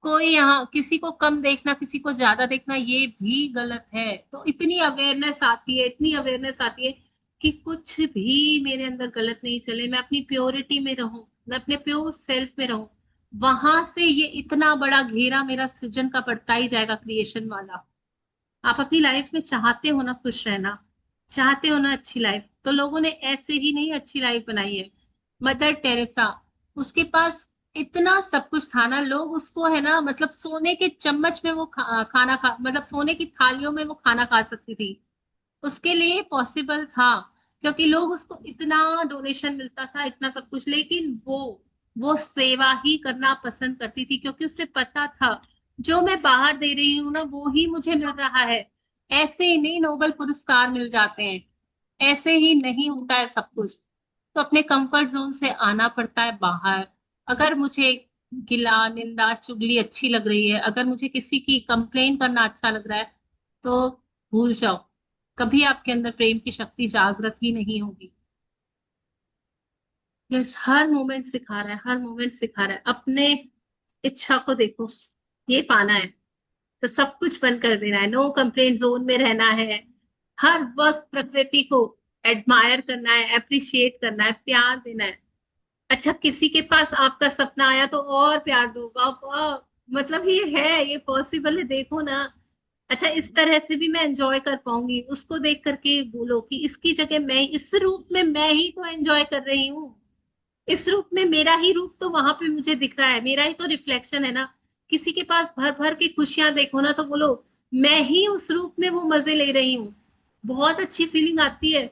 कोई यहाँ किसी को कम देखना, किसी को ज्यादा देखना, ये भी गलत है। तो इतनी अवेयरनेस आती है, इतनी अवेयरनेस आती है कि कुछ भी मेरे अंदर गलत नहीं चले, मैं अपनी प्योरिटी में रहूं, मैं अपने प्योर सेल्फ में रहूं। वहां से ये इतना बड़ा घेरा मेरा सृजन का पड़ता ही जाएगा, क्रिएशन वाला। आप अपनी लाइफ में चाहते हो ना खुश रहना, चाहते हो ना अच्छी लाइफ, तो लोगों ने ऐसे ही नहीं अच्छी लाइफ बनाई है। मदर टेरेसा, उसके पास इतना सब कुछ था ना, लोग उसको है ना, मतलब सोने के चम्मच में वो खाना खा, मतलब सोने की थालियों में वो खाना खा सकती थी। उसके लिए पॉसिबल था, क्योंकि लोग उसको इतना डोनेशन मिलता था, इतना सब कुछ, लेकिन वो सेवा ही करना पसंद करती थी, क्योंकि उसे पता था जो मैं बाहर दे रही हूँ ना, वो ही मुझे मिल रहा है। ऐसे ही नहीं नोबेल पुरस्कार मिल जाते हैं, ऐसे ही नहीं होता है सब कुछ। तो अपने कंफर्ट जोन से आना पड़ता है बाहर। अगर मुझे गिला निंदा चुगली अच्छी लग रही है, अगर मुझे किसी की कंप्लेन करना अच्छा लग रहा है, तो भूल जाओ, कभी आपके अंदर प्रेम की शक्ति जागृत ही नहीं होगी। यस, हर मोमेंट सिखा रहा है, हर मोमेंट सिखा रहा है। अपने इच्छा को देखो, ये पाना है तो सब कुछ बंद कर देना है, नो कंप्लेंट जोन में रहना है। हर वक्त प्रकृति को एडमायर करना है, अप्रिशिएट करना है, प्यार देना है। अच्छा, किसी के पास आपका सपना आया तो और प्यार दो, वाह वाह, मतलब ये है, ये पॉसिबल है, देखो ना। अच्छा, इस तरह से भी मैं एंजॉय कर पाऊंगी, उसको देख करके बोलो कि इसकी जगह मैं इस रूप में मैं ही तो एंजॉय कर रही हूँ। इस रूप में मेरा ही रूप तो वहां पे मुझे दिख रहा है, मेरा ही तो रिफ्लेक्शन है ना। किसी के पास भर भर की खुशियां देखो ना, तो बोलो मैं ही उस रूप में वो मजे ले रही हूँ। बहुत अच्छी फीलिंग आती है।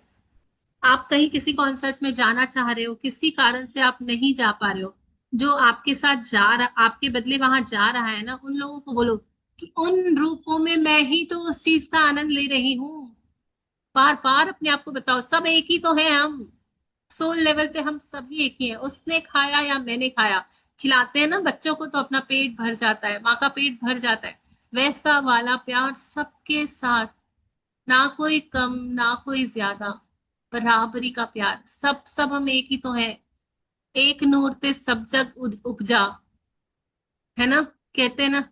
आप कहीं किसी कॉन्सर्ट में जाना चाह रहे हो, किसी कारण से आप नहीं जा पा रहे हो, जो आपके साथ जा रहा, आपके बदले वहां जा रहा है ना, उन लोगों को बोलो कि उन रूपों में मैं ही तो उस चीज का आनंद ले रही हूँ। बार बार अपने आप को बताओ, सब एक ही तो है हम। सोल लेवल पे हम सभी एक ही हैं, उसने खाया या मैंने खाया। खिलाते हैं ना बच्चों को तो अपना पेट भर जाता है, माँ का पेट भर जाता है। वैसा वाला प्यार सबके साथ, ना कोई कम ना कोई ज्यादा, बराबरी का प्यार। सब सब हम एक ही तो है। एक नूर ते सब जग उपजा, है ना, कहते हैं ना।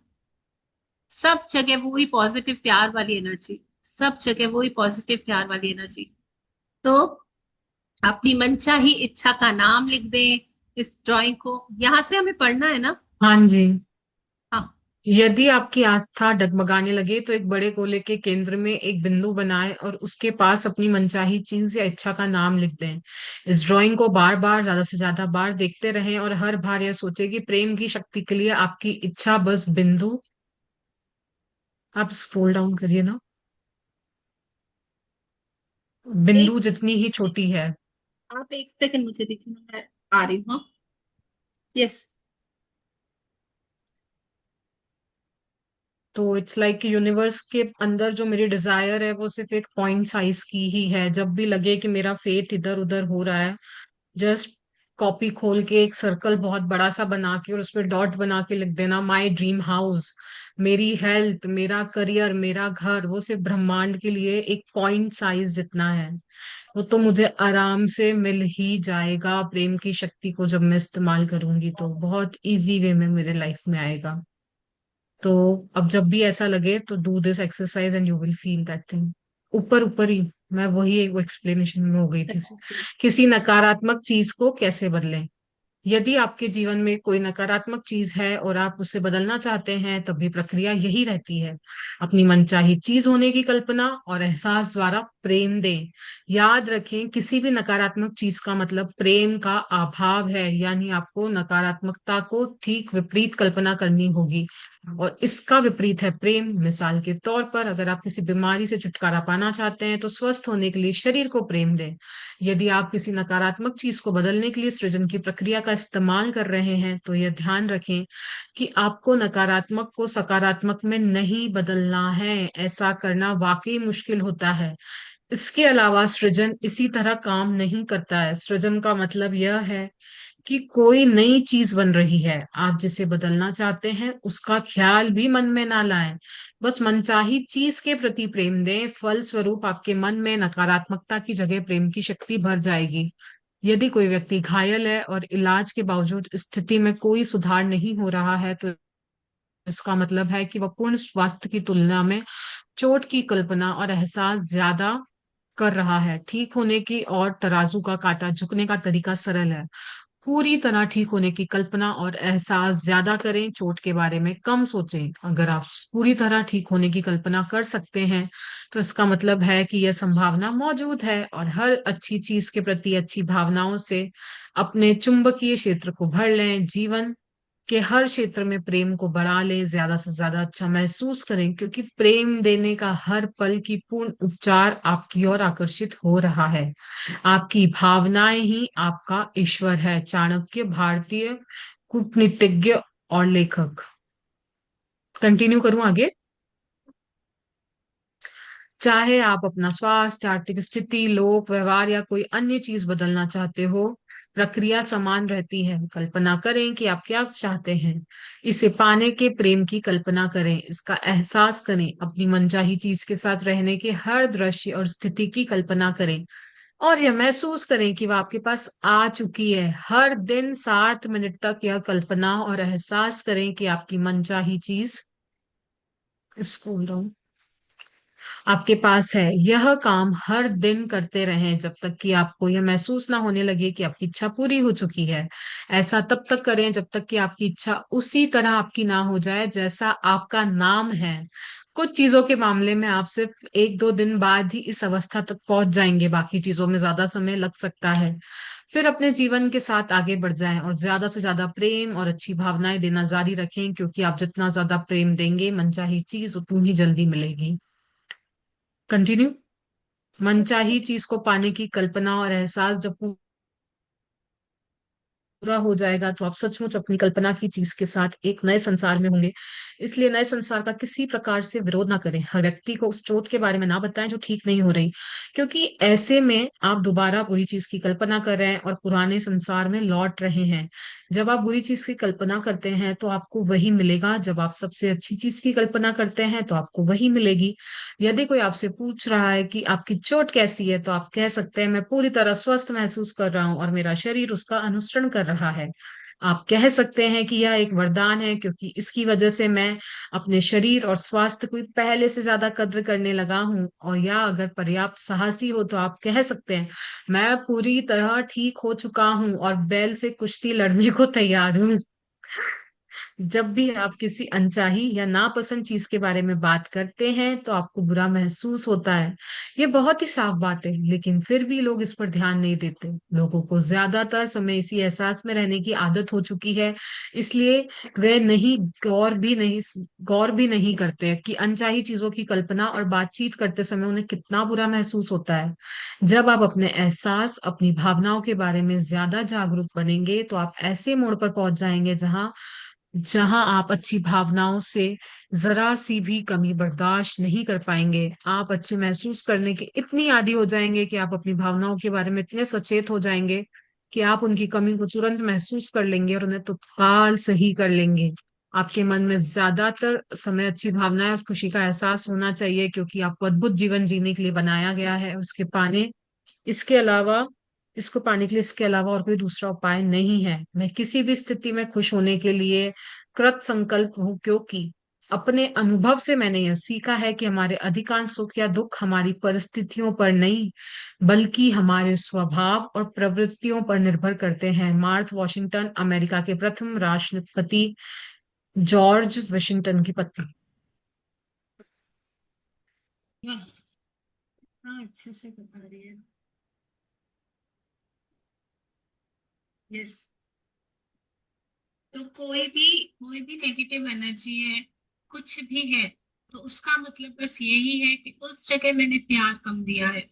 सब जगह वो ही पॉजिटिव प्यार वाली एनर्जी, सब जगह वो ही पॉजिटिव प्यार वाली एनर्जी। तो अपनी मनचाही इच्छा का नाम लिख दें इस ड्राइंग को, यहां से हमें पढ़ना है ना। हाँ जी। हाँ। यदि आपकी आस्था डगमगाने लगे तो एक बड़े गोले के केंद्र में एक बिंदु बनाएं और उसके पास अपनी मनचाही चीज या इच्छा का नाम लिख दें। इस ड्राइंग को बार बार ज्यादा से ज्यादा बार देखते रहें और हर बार यह सोचें कि प्रेम की शक्ति के लिए आपकी इच्छा बस बिंदु। आप स्क्रॉल डाउन करिए ना, एक बिंदु जितनी ही छोटी है। आप एक सेकंड मुझे दीजिए, मैं आ रही हूँ। हाँ, यस। तो इट्स लाइक कि यूनिवर्स के अंदर जो मेरी डिजायर है वो सिर्फ एक पॉइंट साइज की ही है। जब भी लगे कि मेरा फेट इधर उधर हो रहा है, जस्ट कॉपी खोल के एक सर्कल बहुत बड़ा सा बना के और उस पर डॉट बना के लिख देना माई ड्रीम हाउस। मेरी हेल्थ, मेरा करियर, मेरा घर, वो सिर्फ ब्रह्मांड के लिए एक पॉइंट साइज जितना है। वो तो मुझे आराम से मिल ही जाएगा प्रेम की शक्ति को जब मैं इस्तेमाल करूंगी, तो बहुत इजी वे में मेरे लाइफ में आएगा। तो अब जब भी ऐसा लगे तो do this exercise and you will feel that thing. ऊपर ऊपर ही मैं वही एक एक्सप्लेनेशन में हो गई थी। किसी नकारात्मक चीज को कैसे बदलें। यदि आपके जीवन में कोई नकारात्मक चीज है और आप उसे बदलना चाहते हैं, तब भी प्रक्रिया यही रहती है। अपनी मनचाही चीज होने की कल्पना और एहसास द्वारा प्रेम दें। याद रखें, किसी भी नकारात्मक चीज का मतलब प्रेम का अभाव है, यानी आपको नकारात्मकता को ठीक विपरीत कल्पना करनी होगी और इसका विपरीत है प्रेम। मिसाल के तौर पर, अगर आप किसी बीमारी से छुटकारा पाना चाहते हैं तो स्वस्थ होने के लिए शरीर को प्रेम दें। यदि आप किसी नकारात्मक चीज को बदलने के लिए सृजन की प्रक्रिया का इस्तेमाल कर रहे हैं, तो यह ध्यान रखें कि आपको नकारात्मक को सकारात्मक में नहीं बदलना है। ऐसा करना वाकई मुश्किल होता है। इसके अलावा सृजन इसी तरह काम नहीं करता है। सृजन का मतलब यह है कि कोई नई चीज बन रही है। आप जिसे बदलना चाहते हैं उसका ख्याल भी मन में ना लाएं। बस मनचाही चीज के प्रति प्रेम दें। फल स्वरूप आपके मन में नकारात्मकता की जगह प्रेम की शक्ति भर जाएगी। यदि कोई व्यक्ति घायल है और इलाज के बावजूद स्थिति में कोई सुधार नहीं हो रहा है, तो इसका मतलब है कि वह पूर्ण स्वास्थ्य की तुलना में चोट की कल्पना और एहसास ज्यादा कर रहा है। ठीक होने की और तराजू का कांटा झुकने का तरीका सरल है। पूरी तरह ठीक होने की कल्पना और एहसास ज्यादा करें, चोट के बारे में कम सोचें। अगर आप पूरी तरह ठीक होने की कल्पना कर सकते हैं, तो इसका मतलब है कि यह संभावना मौजूद है। और हर अच्छी चीज के प्रति अच्छी भावनाओं से अपने चुंबकीय क्षेत्र को भर लें। जीवन के हर क्षेत्र में प्रेम को बढ़ा लें, ज्यादा से ज्यादा अच्छा महसूस करें, क्योंकि प्रेम देने का हर पल की पूर्ण उपचार आपकी ओर आकर्षित हो रहा है। आपकी भावनाएं ही आपका ईश्वर है। चाणक्य, भारतीय कूटनीतिज्ञ और लेखक। कंटिन्यू करूं आगे? चाहे आप अपना स्वास्थ्य, आर्थिक स्थिति, लोक व्यवहार या कोई अन्य चीज बदलना चाहते हो, प्रक्रिया समान रहती है। कल्पना करें कि आप क्या चाहते हैं। इसे पाने के प्रेम की कल्पना करें। इसका एहसास करें। अपनी मनचाही चीज के साथ रहने के हर दृश्य और स्थिति की कल्पना करें और यह महसूस करें कि वह आपके पास आ चुकी है। हर दिन 7 मिनट तक यह कल्पना और एहसास करें कि आपकी मनचाही चीज स्कूल आपके पास है। यह काम हर दिन करते रहें जब तक कि आपको यह महसूस ना होने लगे कि आपकी इच्छा पूरी हो चुकी है। ऐसा तब तक करें जब तक कि आपकी इच्छा उसी तरह आपकी ना हो जाए जैसा आपका नाम है। कुछ चीजों के मामले में आप सिर्फ 1-2 दिन बाद ही इस अवस्था तक पहुंच जाएंगे, बाकी चीजों में ज्यादा समय लग सकता है। फिर अपने जीवन के साथ आगे बढ़ जाएं और ज्यादा से ज्यादा प्रेम और अच्छी भावनाएं देना जारी रखें, क्योंकि आप जितना ज्यादा प्रेम देंगे, मनचाही चीज उतनी ही जल्दी मिलेगी। कंटिन्यू। मनचाही चीज को पाने की कल्पना और एहसास जब पूरा हो जाएगा, तो आप सचमुच अपनी कल्पना की चीज के साथ एक नए संसार में होंगे। इसलिए नए संसार का किसी प्रकार से विरोध ना करें। हर व्यक्ति को उस चोट के बारे में ना बताएं जो ठीक नहीं हो रही, क्योंकि ऐसे में आप दोबारा बुरी चीज की कल्पना कर रहे हैं और पुराने संसार में लौट रहे हैं। जब आप बुरी चीज की कल्पना करते हैं तो आपको वही मिलेगा। जब आप सबसे अच्छी चीज की कल्पना करते हैं तो आपको वही मिलेगी। यदि कोई आपसे पूछ रहा है कि आपकी चोट कैसी है, तो आप कह सकते हैं, मैं पूरी तरह स्वस्थ महसूस कर रहा हूँ और मेरा शरीर उसका अनुसरण कर रहा है। आप कह सकते हैं कि यह एक वरदान है, क्योंकि इसकी वजह से मैं अपने शरीर और स्वास्थ्य को पहले से ज्यादा कद्र करने लगा हूँ। और या अगर पर्याप्त साहसी हो तो आप कह सकते हैं, मैं पूरी तरह ठीक हो चुका हूँ और बैल से कुश्ती लड़ने को तैयार हूँ। जब भी आप किसी अनचाही या नापसंद चीज के बारे में बात करते हैं तो आपको बुरा महसूस होता है। ये बहुत ही साफ बात है, लेकिन फिर भी लोग इस पर ध्यान नहीं देते। लोगों को ज्यादातर समय इसी एहसास में रहने की आदत हो चुकी है, इसलिए वे नहीं गौर भी नहीं करते कि अनचाही चीजों की कल्पना और बातचीत करते समय उन्हें कितना बुरा महसूस होता है। जब आप अपने एहसास, अपनी भावनाओं के बारे में ज्यादा जागरूक बनेंगे, तो आप ऐसे मोड़ पर पहुंच जाएंगे जहां जहां आप अच्छी भावनाओं से जरा सी भी कमी बर्दाश्त नहीं कर पाएंगे। आप अच्छे महसूस करने के इतनी आदी हो जाएंगे कि आप अपनी भावनाओं के बारे में इतने सचेत हो जाएंगे कि आप उनकी कमी को तुरंत महसूस कर लेंगे और उन्हें तत्काल सही कर लेंगे। आपके मन में ज्यादातर समय अच्छी भावनाएं और खुशी का एहसास होना चाहिए, क्योंकि आपको अद्भुत जीवन जीने के लिए बनाया गया है। इसके अलावा इसको पाने के लिए इसके अलावा और कोई दूसरा उपाय नहीं है। मैं किसी भी स्थिति में खुश होने के लिए कृत संकल्प हूँ, क्योंकि अपने अनुभव से मैंने यह सीखा है कि हमारे अधिकांश सुख या दुख हमारी परिस्थितियों पर नहीं, बल्कि हमारे स्वभाव और प्रवृत्तियों पर निर्भर करते हैं। मार्थ वॉशिंगटन, अमेरिका के प्रथम राष्ट्रपति, जॉर्ज वॉशिंगटन की पत्नी। वाह, हाँ, अच्छे से बता रही है। यस। तो कोई भी नेगेटिव एनर्जी है, कुछ भी है, तो उसका मतलब बस यही है कि उस जगह मैंने प्यार कम दिया है।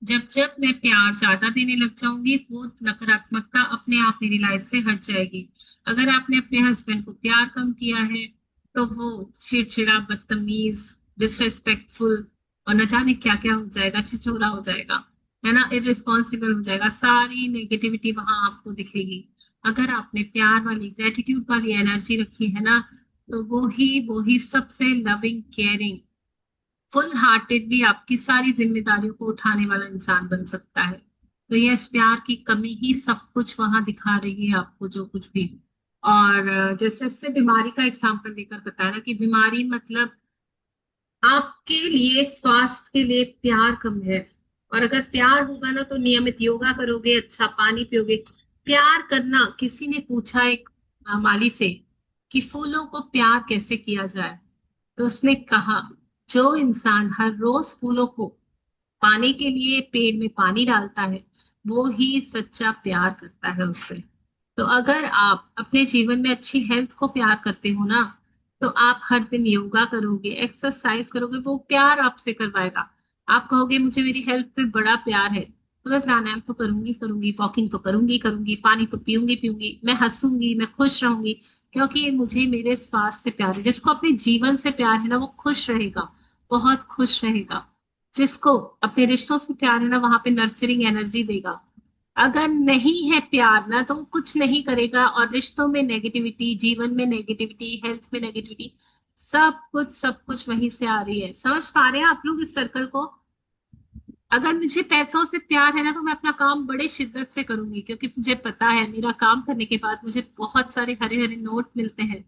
जब जब मैं प्यार ज्यादा देने लग जाऊंगी, वो नकारात्मकता अपने आप मेरी लाइफ से हट जाएगी। अगर आपने अपने हस्बैंड को प्यार कम किया है, तो वो चिड़चिड़ा, बदतमीज, डिसरेस्पेक्टफुल और न जाने क्या क्या हो जाएगा, छिछोरा हो जाएगा, है ना, इररिस्पॉन्सिबल हो जाएगा, सारी नेगेटिविटी वहां आपको दिखेगी। अगर आपने प्यार वाली, ग्रेटिट्यूड वाली एनर्जी रखी है ना, तो वो ही सबसे लविंग, केयरिंग, फुल हार्टेडली आपकी सारी जिम्मेदारियों को उठाने वाला इंसान बन सकता है। तो ये इस प्यार की कमी ही सब कुछ वहां दिखा रही है आपको, जो कुछ भी। और जैसे इससे बीमारी का एग्जाम्पल देकर बताया ना, कि बीमारी मतलब आपके लिए, स्वास्थ्य के लिए प्यार कम है। और अगर प्यार होगा ना, तो नियमित योगा करोगे, अच्छा पानी पियोगे। प्यार करना, किसी ने पूछा एक माली से कि फूलों को प्यार कैसे किया जाए, तो उसने कहा, जो इंसान हर रोज फूलों को पाने के लिए पेड़ में पानी डालता है, वो ही सच्चा प्यार करता है उससे। तो अगर आप अपने जीवन में अच्छी हेल्थ को प्यार करते हो ना, तो आप हर दिन योगा करोगे, एक्सरसाइज करोगे, वो प्यार आपसे करवाएगा। आप कहोगे मुझे मेरी हेल्थ पे बड़ा प्यार है, तो मैं प्राणायाम तो करूंगी करूंगी, वॉकिंग तो करूंगी करूंगी, पानी तो पीऊंगी पीऊंगी, मैं हंसूंगी, मैं खुश रहूंगी, क्योंकि ये मुझे मेरे स्वास्थ्य से प्यार है। जिसको अपने जीवन से प्यार है ना, वो खुश रहेगा, बहुत खुश रहेगा। जिसको अपने रिश्तों से प्यार है ना, वहां पे नर्चरिंग एनर्जी देगा। अगर नहीं है प्यार ना, तो वो कुछ नहीं करेगा, और रिश्तों में नेगेटिविटी, जीवन में नेगेटिविटी, हेल्थ में नेगेटिविटी, सब कुछ वहीं से आ रही है। समझ पा रहे हैं आप लोग इस सर्कल को? अगर मुझे पैसों से प्यार है ना, तो मैं अपना काम बड़े शिद्दत से करूंगी, क्योंकि मुझे पता है मेरा काम करने के बाद मुझे बहुत सारे हरे हरे नोट मिलते हैं।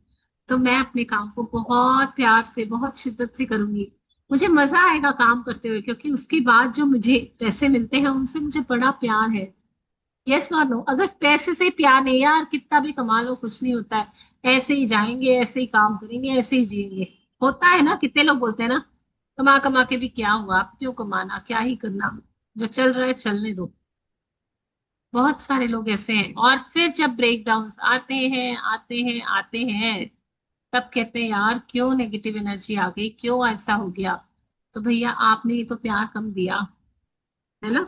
तो मैं अपने काम को बहुत प्यार से, बहुत शिद्दत से करूंगी। मुझे मजा आएगा काम करते हुए, क्योंकि उसके बाद जो मुझे पैसे मिलते हैं, उनसे मुझे बड़ा प्यार है। यस और नो? अगर पैसे से प्यार नहीं, यार कितना भी कमा लो कुछ नहीं होता है, ऐसे ही जाएंगे, ऐसे ही काम करेंगे, ऐसे ही जिएंगे। होता है ना, कितने लोग बोलते हैं ना, कमा कमा के भी क्या हुआ, आप क्यों कमाना, क्या ही करना, जो चल रहा है चलने दो। बहुत सारे लोग ऐसे हैं। और फिर जब ब्रेकडाउन आते हैं आते हैं आते हैं, तब कहते हैं यार क्यों नेगेटिव एनर्जी आ गई, क्यों ऐसा हो गया। तो भैया आपने ही तो प्यार कम दिया, है ना।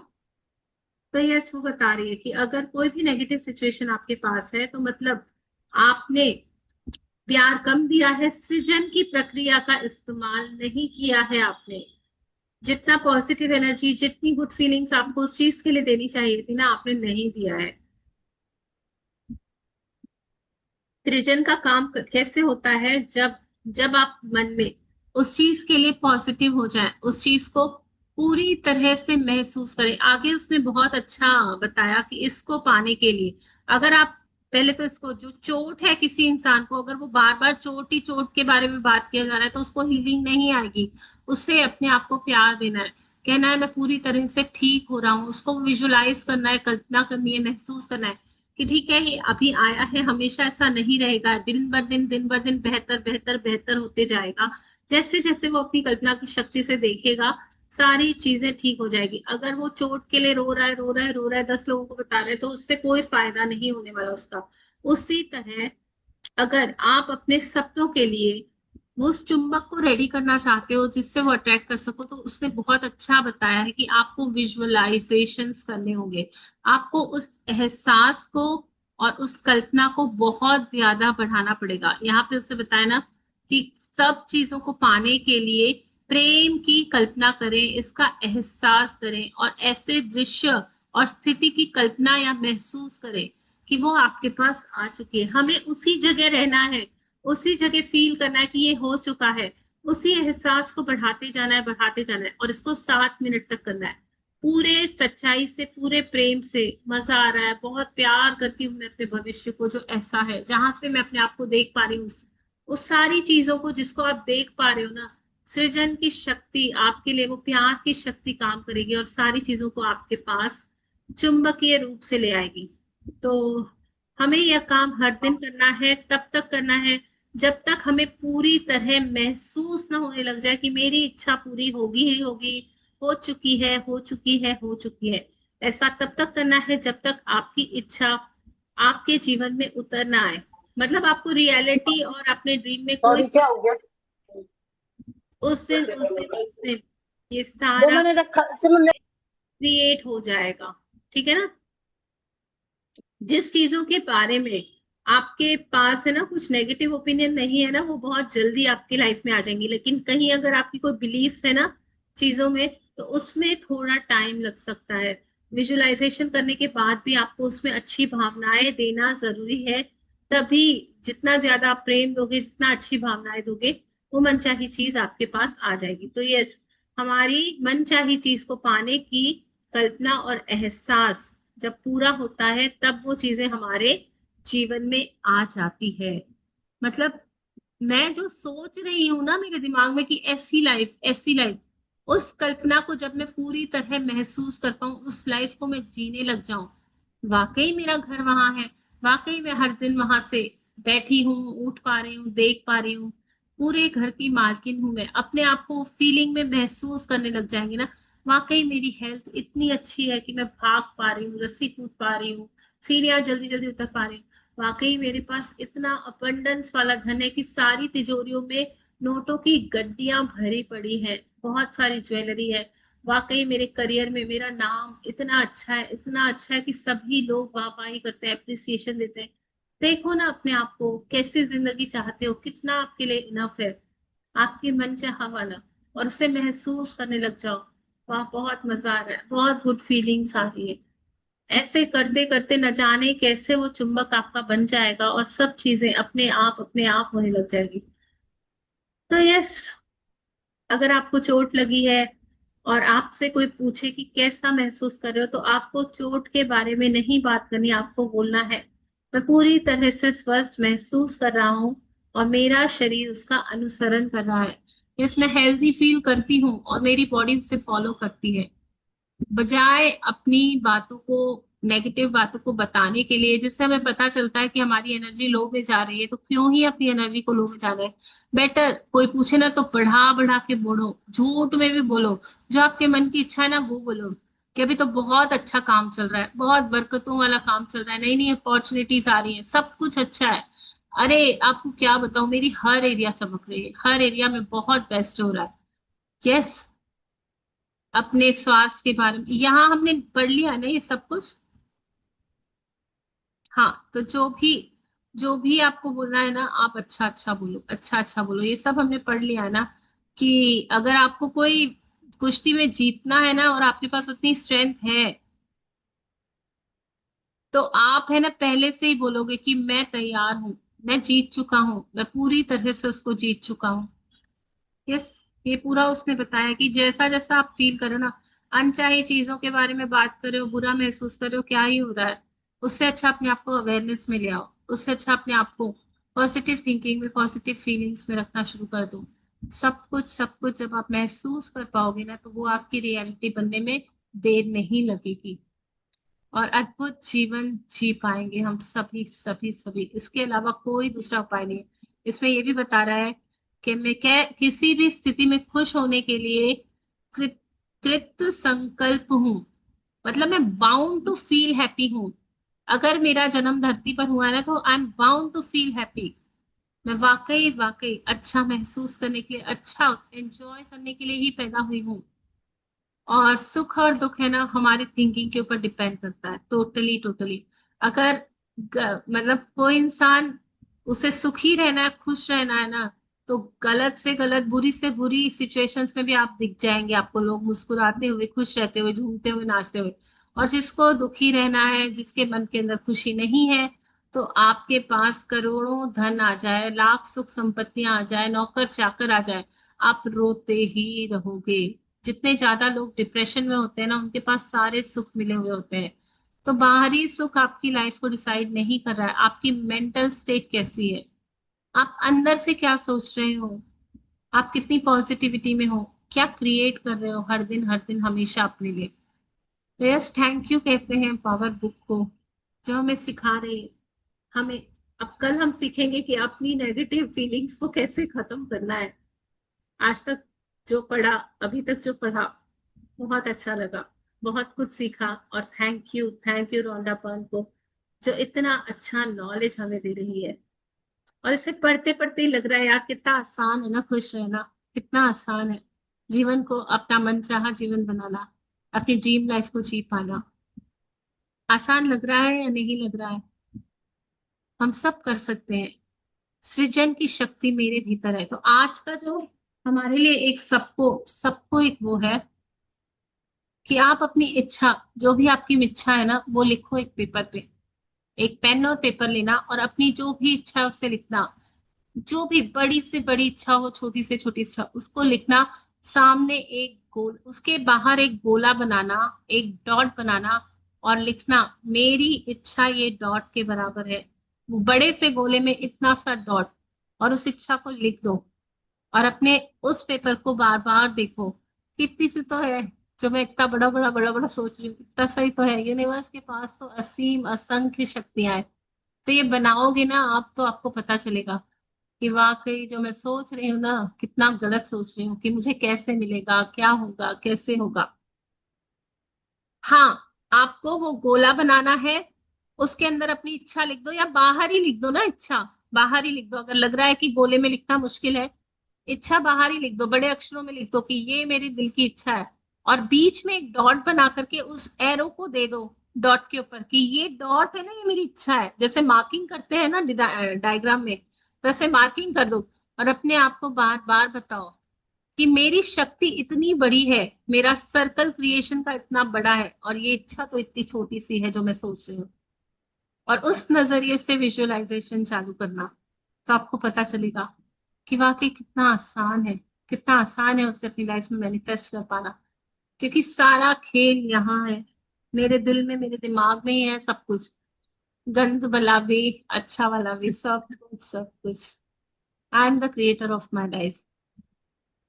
तो यस, वो बता रही है कि अगर कोई भी नेगेटिव सिचुएशन आपके पास है, तो मतलब आपने प्यार कम दिया है, सृजन की प्रक्रिया का इस्तेमाल नहीं किया है आपने। जितना पॉजिटिव एनर्जी, जितनी गुड फीलिंग्स आपको उस चीज के लिए देनी चाहिए थी ना, आपने नहीं दिया है। सृजन का काम कैसे होता है? जब जब आप मन में उस चीज के लिए पॉजिटिव हो जाए, उस चीज को पूरी तरह से महसूस करें। आगे उसने बहुत अच्छा बताया कि इसको पाने के लिए, अगर आप पहले तो इसको, जो चोट है किसी इंसान को, अगर वो बार बार चोट ही चोट के बारे में बात किया जा रहा है, तो उसको हीलिंग नहीं आएगी। उससे अपने आप को प्यार देना है, कहना है मैं पूरी तरह से ठीक हो रहा हूँ, उसको विजुलाइज करना है, कल्पना करनी है, महसूस करना है कि ठीक है ये अभी आया है, हमेशा ऐसा नहीं रहेगा, दिन ब दिन बेहतर बेहतर बेहतर होते जाएगा। जैसे जैसे वो अपनी कल्पना की शक्ति से देखेगा, सारी चीजें ठीक हो जाएगी। अगर वो चोट के लिए रो रहा है, रो रहा है, रो रहा है, 10 लोगों को बता रहे हैं, तो उससे कोई फायदा नहीं होने वाला उसका। उसी तरह अगर आप अपने सपनों के लिए उस चुंबक को रेडी करना चाहते हो जिससे वो अट्रैक्ट कर सको, तो उसने बहुत अच्छा बताया है कि आपको विजुअलाइजेशंस करने होंगे। आपको उस एहसास को और उस कल्पना को बहुत ज्यादा बढ़ाना पड़ेगा। यहाँ पे उससे बताया ना कि सब चीजों को पाने के लिए प्रेम की कल्पना करें, इसका एहसास करें, और ऐसे दृश्य और स्थिति की कल्पना या महसूस करें कि वो आपके पास आ चुकी है। हमें उसी जगह रहना है, उसी जगह फील करना है कि ये हो चुका है। उसी एहसास को बढ़ाते जाना है, बढ़ाते जाना है, और इसको 7 मिनट तक करना है, पूरे सच्चाई से, पूरे प्रेम से। मजा आ रहा है, बहुत प्यार करती हूँ मैं अपने भविष्य को, जो ऐसा है, जहां से मैं अपने आप को देख पा रही हूँ, उस सारी चीजों को जिसको आप देख पा रहे हो ना, सृजन की शक्ति आपके लिए, वो प्यार की शक्ति काम करेगी और सारी चीजों को आपके पास चुंबकीय रूप से ले आएगी। तो हमें यह काम हर दिन करना है, तब तक करना है जब तक हमें पूरी तरह महसूस ना होने लग जाए कि मेरी इच्छा पूरी होगी ही होगी, हो चुकी है, हो चुकी है, हो चुकी है। ऐसा तब तक करना है जब तक आपकी इच्छा आपके जीवन में उतर ना आए। मतलब आपको रियलिटी और अपने ड्रीम में कोई, सॉरी, क्या हो गया? उस दिन ये वो सारा मैंने रखा, चलो ले। क्रिएट हो जाएगा। ठीक है ना? जिस चीजों के बारे में आपके पास है ना कुछ नेगेटिव ओपिनियन नहीं है ना, वो बहुत जल्दी आपकी लाइफ में आ जाएंगी। लेकिन कहीं अगर आपकी कोई बिलीफ्स है ना चीजों में, तो उसमें थोड़ा टाइम लग सकता है। विजुअलाइजेशन करने के बाद भी आपको उसमें अच्छी भावनाएं देना जरूरी है। तभी जितना ज्यादा आप प्रेम दोगे, जितना अच्छी भावनाएं दोगे, वो मनचाही चीज आपके पास आ जाएगी। तो यस, हमारी मनचाही चीज को पाने की कल्पना और एहसास जब पूरा होता है, तब वो चीजें हमारे जीवन में आ जाती है। मतलब मैं जो सोच रही हूँ ना मेरे दिमाग में कि ऐसी लाइफ, ऐसी लाइफ, उस कल्पना को जब मैं पूरी तरह महसूस कर पाऊं, उस लाइफ को मैं जीने लग जाऊं, वाकई मेरा घर वहां है, वाकई मैं हर दिन वहां से बैठी हूँ, उठ पा रही हूँ, देख पा रही हूँ, पूरे घर की मालकिन हूं मैं, अपने आप को फीलिंग में महसूस करने लग जाएंगे ना। वाकई मेरी हेल्थ इतनी अच्छी है कि मैं भाग पा रही हूँ, रस्सी कूद पा रही हूँ, सीढ़ियां जल्दी जल्दी उतर पा रही हूँ। वाकई मेरे पास इतना अबंडेंस वाला धन है कि सारी तिजोरियों में नोटों की गड्डियां भरी पड़ी हैं, बहुत सारी ज्वेलरी है। वाकई मेरे करियर में मेरा नाम इतना अच्छा है, इतना अच्छा है कि सभी लोग वाहवाही करते हैं, अप्रिसिएशन देते हैं। देखो ना अपने आप को, कैसी जिंदगी चाहते हो, कितना आपके लिए इनफ है, आपके मन चाहा वाला, और उसे महसूस करने लग जाओ। वाह, बहुत मजा आ रहा है, बहुत गुड फीलिंग्स आ रही है। ऐसे करते करते न जाने कैसे वो चुंबक आपका बन जाएगा और सब चीजें अपने आप होने लग जाएगी। तो यस, अगर आपको चोट लगी है और आपसे कोई पूछे कि कैसा महसूस कर रहे हो, तो आपको चोट के बारे में नहीं बात करनी, आपको बोलना है मैं पूरी तरह से स्वस्थ महसूस कर रहा हूँ और मेरा शरीर उसका अनुसरण कर रहा है। यस, मैं हेल्दी फील करती हूँ और मेरी बॉडी उसे फॉलो करती है। बजाय अपनी बातों को, नेगेटिव बातों को बताने के लिए, जिससे हमें पता चलता है कि हमारी एनर्जी लो में जा रही है, तो क्यों ही अपनी एनर्जी को लो में जाना है। बेटर कोई पूछे ना तो बढ़ा बढ़ा के बोलो, झूठ में भी बोलो, जो आपके मन की इच्छा है ना वो बोलो कि अभी तो बहुत अच्छा काम चल रहा है, बहुत बरकतों वाला काम चल रहा है, नई नई अपॉर्चुनिटीज आ रही है, सब कुछ अच्छा है। अरे आपको क्या बताऊं, मेरी हर एरिया चमक रही है, हर एरिया में बहुत बेस्ट हो रहा है। यस, अपने स्वास्थ्य के बारे में यहाँ हमने पढ़ लिया ना ये सब कुछ। हाँ, तो जो भी आपको बोलना है ना, आप अच्छा अच्छा बोलो, अच्छा अच्छा बोलो, ये सब हमने पढ़ लिया है ना। कि अगर आपको कोई कुश्ती में जीतना है ना और आपके पास उतनी स्ट्रेंथ है, तो आप है ना पहले से ही बोलोगे कि मैं तैयार हूँ, मैं जीत चुका हूँ, मैं पूरी तरह से उसको जीत चुका हूँ। यस, ये पूरा उसने बताया कि जैसा जैसा आप फील करो ना, अनचाही चीजों के बारे में बात कर रहे हो, बुरा महसूस कर रहे हो, क्या ही हो रहा है, उससे अच्छा अपने आप को अवेयरनेस में ले आओ, उससे अच्छा अपने आप को पॉजिटिव थिंकिंग में, पॉजिटिव फीलिंग्स में रखना शुरू कर दो। सब कुछ जब आप महसूस कर पाओगे ना, तो वो आपकी रियलिटी बनने में देर नहीं लगेगी और अद्भुत जीवन जी पाएंगे हम सभी सभी सभी। इसके अलावा कोई दूसरा उपाय नहीं है। इसमें ये भी बता रहा है कि मैं क्या किसी भी स्थिति में खुश होने के लिए कृत कृत संकल्प हूँ। मतलब मैं बाउंड टू फील हैप्पी हूँ। अगर मेरा जन्म धरती पर हुआ है ना, तो I am bound to feel happy. मैं वाकई वाकई अच्छा महसूस करने के लिए, अच्छा एंजॉय करने के लिए ही पैदा हुई हूँ। और सुख और दुख है ना हमारी थिंकिंग के ऊपर डिपेंड करता है, टोटली टोटली। अगर मतलब कोई इंसान, उसे सुखी रहना है, खुश रहना है ना, तो गलत से गलत, बुरी से बुरी सिचुएशंस में भी आप दिख जाएंगे, आपको लोग मुस्कुराते हुए, खुश रहते हुए, झूमते हुए, नाचते हुए। और जिसको दुखी रहना है, जिसके मन के अंदर खुशी नहीं है, तो आपके पास करोड़ों धन आ जाए, लाख सुख संपत्तियां आ जाए, नौकर चाकर आ जाए, आप रोते ही रहोगे। जितने ज्यादा लोग डिप्रेशन में होते हैं ना, उनके पास सारे सुख मिले हुए होते हैं। तो बाहरी सुख आपकी लाइफ को डिसाइड नहीं कर रहा है, आपकी मेंटल स्टेट कैसी है। आप अंदर से क्या सोच रहे हो, आप कितनी पॉजिटिविटी में हो, क्या क्रिएट कर रहे हो हर दिन हमेशा अपने लिए। तो यस, थैंक यू कहते हैं पावर बुक को, जो हमें सिखा रही है। हमें अब कल हम सीखेंगे कि अपनी नेगेटिव फीलिंग्स को कैसे खत्म करना है। आज तक जो पढ़ा, अभी तक जो पढ़ा, बहुत अच्छा लगा, बहुत कुछ सीखा। और थैंक यू रोंडा पॉन को, जो इतना अच्छा नॉलेज हमें दे रही है। और इसे पढ़ते पढ़ते ही लग रहा है यार कितना आसान है ना खुश रहना, कितना आसान है जीवन को अपना मनचाहा जीवन बनाना, अपनी ड्रीम लाइफ को जी पाना। आसान लग रहा है या नहीं लग रहा है? हम सब कर सकते हैं। सृजन की शक्ति मेरे भीतर है। तो आज का जो हमारे लिए एक सबको सबको एक वो है कि आप अपनी इच्छा, जो भी आपकी इच्छा है ना, वो लिखो एक पेपर पे। एक पेन और पेपर लेना और अपनी जो भी इच्छा है उससे लिखना। जो भी बड़ी से बड़ी इच्छा हो, छोटी से छोटी इच्छा, उसको लिखना। सामने एक गोल, उसके बाहर एक गोला बनाना, एक डॉट बनाना और लिखना मेरी इच्छा ये डॉट के बराबर है। वो बड़े से गोले में इतना सा डॉट, और उस इच्छा को लिख दो। और अपने उस पेपर को बार बार देखो, कितनी सी तो है जो मैं इतना बड़ा बड़ा सोच रही हूँ, इतना सही तो है। यूनिवर्स के पास तो असीम असंख्य शक्तियां हैं। तो ये बनाओगे ना आप, तो आपको पता चलेगा कि वाकई जो मैं सोच रही हूँ ना, कितना गलत सोच रही हूँ, कि मुझे कैसे मिलेगा, क्या होगा, कैसे होगा। हाँ, आपको वो गोला बनाना है, उसके अंदर अपनी इच्छा लिख दो, या बाहर ही लिख दो ना इच्छा। बाहर ही लिख दो, अगर लग रहा है कि गोले में लिखना मुश्किल है, इच्छा बाहर ही लिख दो, बड़े अक्षरों में लिख दो कि ये मेरी दिल की इच्छा है। और बीच में एक डॉट बना करके उस एरो को दे दो डॉट के ऊपर, कि ये डॉट है ना, ये मेरी इच्छा है। जैसे मार्किंग करते हैं ना डायग्राम में, वैसे मार्किंग कर दो। और अपने आप को बार बार बताओ कि मेरी शक्ति इतनी बड़ी है, मेरा सर्कल क्रिएशन का इतना बड़ा है, और ये इच्छा तो इतनी छोटी सी है जो मैं सोच रही हूँ। और उस नजरिए से विजुअलाइजेशन चालू करना, तो आपको पता चलेगा कि वाकई कितना आसान है, कितना आसान है उसे अपनी लाइफ में मैनिफेस्ट कर पाना। क्योंकि सारा खेल यहाँ है, मेरे दिल में, मेरे दिमाग में ही है सब कुछ। गंद वाला भी, अच्छा वाला भी, सब कुछ सब कुछ। I am the creator of my life.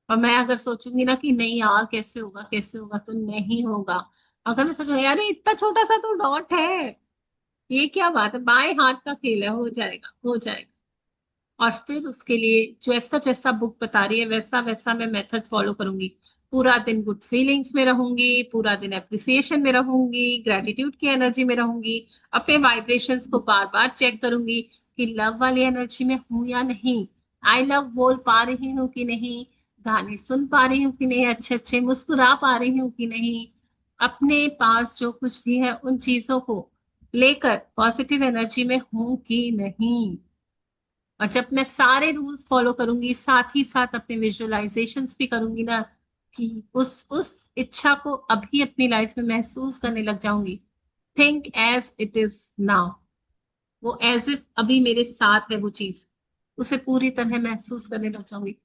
और मैं अगर सोचूंगी ना कि नहीं यार कैसे होगा कैसे होगा, तो नहीं होगा। अगर मैं सोचूंगी यार ये इतना छोटा सा तो डॉट है, ये क्या बात है, बाएं हाथ का खेल है, हो जाएगा हो जाएगा। और फिर उसके लिए जैसा जैसा बुक बता रही है वैसा वैसा मैं मेथड फॉलो करूंगी। पूरा दिन गुड फीलिंग्स में रहूंगी, पूरा दिन एप्रिसिएशन में रहूंगी, ग्रेटिट्यूड की एनर्जी में रहूंगी। अपने वाइब्रेशंस को बार बार चेक करूंगी कि लव वाली एनर्जी में हूं या नहीं, आई लव बोल पा रही हूँ कि नहीं, गाने सुन पा रही हूँ कि नहीं, अच्छे अच्छे मुस्कुरा पा रही हूँ कि नहीं। अपने पास जो कुछ भी है उन चीजों को लेकर पॉजिटिव एनर्जी में हूं कि नहीं। और जब मैं सारे रूल्स फॉलो करूंगी, साथ ही साथ अपने विजुअलाइजेशंस भी करूंगी ना, कि उस इच्छा को अभी अपनी लाइफ में महसूस करने लग जाऊंगी। Think as it is now, वो एज इफ अभी मेरे साथ है वो चीज, उसे पूरी तरह महसूस करने लग जाऊंगी।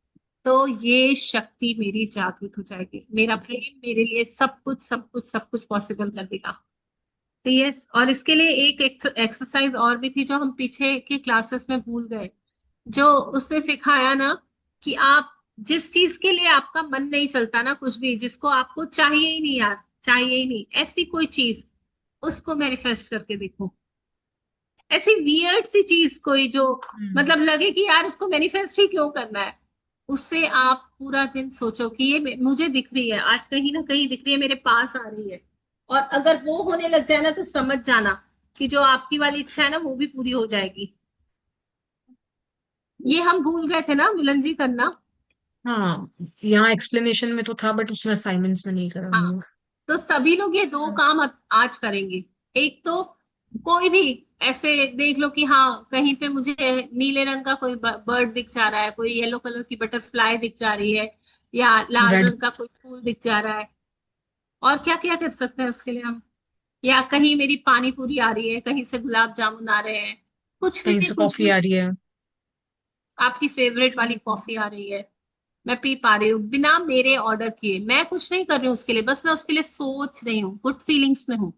तो ये शक्ति मेरी जागृत हो जाएगी, मेरा प्रेम मेरे लिए सब कुछ सब कुछ सब कुछ पॉसिबल कर देगा। तो ये, और इसके लिए एक एक्सरसाइज और भी थी जो हम पीछे के क्लासेस में भूल गए। जो उसने सिखाया ना, कि आप जिस चीज के लिए आपका मन नहीं चलता ना, कुछ भी जिसको आपको चाहिए ही नहीं यार, चाहिए ही नहीं, ऐसी कोई चीज, उसको मैनिफेस्ट करके देखो। ऐसी वियर्ड सी चीज कोई जो मतलब लगे कि यार उसको मैनिफेस्ट ही क्यों करना है, उससे आप पूरा दिन सोचो कि ये मुझे दिख रही है, आज कहीं ना कहीं दिख रही है, मेरे पास आ रही है। और अगर वो होने लग जाए ना, तो समझ जाना कि जो आपकी वाली इच्छा है ना, वो भी पूरी हो जाएगी। ये हम भूल गए थे ना मिलन जी करना। हाँ, यहाँ एक्सप्लेनेशन में तो था बट उसमें असाइनमेंट्स में नहीं करा हाँ, हमने। तो सभी लोग ये दो काम आज करेंगे। एक तो कोई भी ऐसे देख लो कि हाँ कहीं पे मुझे नीले रंग का कोई बर्ड दिख जा रहा है, कोई येलो कलर की बटरफ्लाई दिख जा रही है, या लाल रेड। रंग का कोई फूल दिख जा रहा है। और क्या क्या कर सकते हैं उसके लिए हम, या कहीं मेरी पानी पूरी आ रही है, कहीं से गुलाब जामुन आ रहे हैं, कहीं से कुछ कॉफी भी, आ रही है। आपकी फेवरेट वाली कॉफी आ रही है, मैं पी पा रही हूँ बिना मेरे ऑर्डर किए, मैं कुछ नहीं कर रही हूँ उसके लिए, बस मैं उसके लिए सोच रही हूँ, गुड फीलिंग्स में हूँ।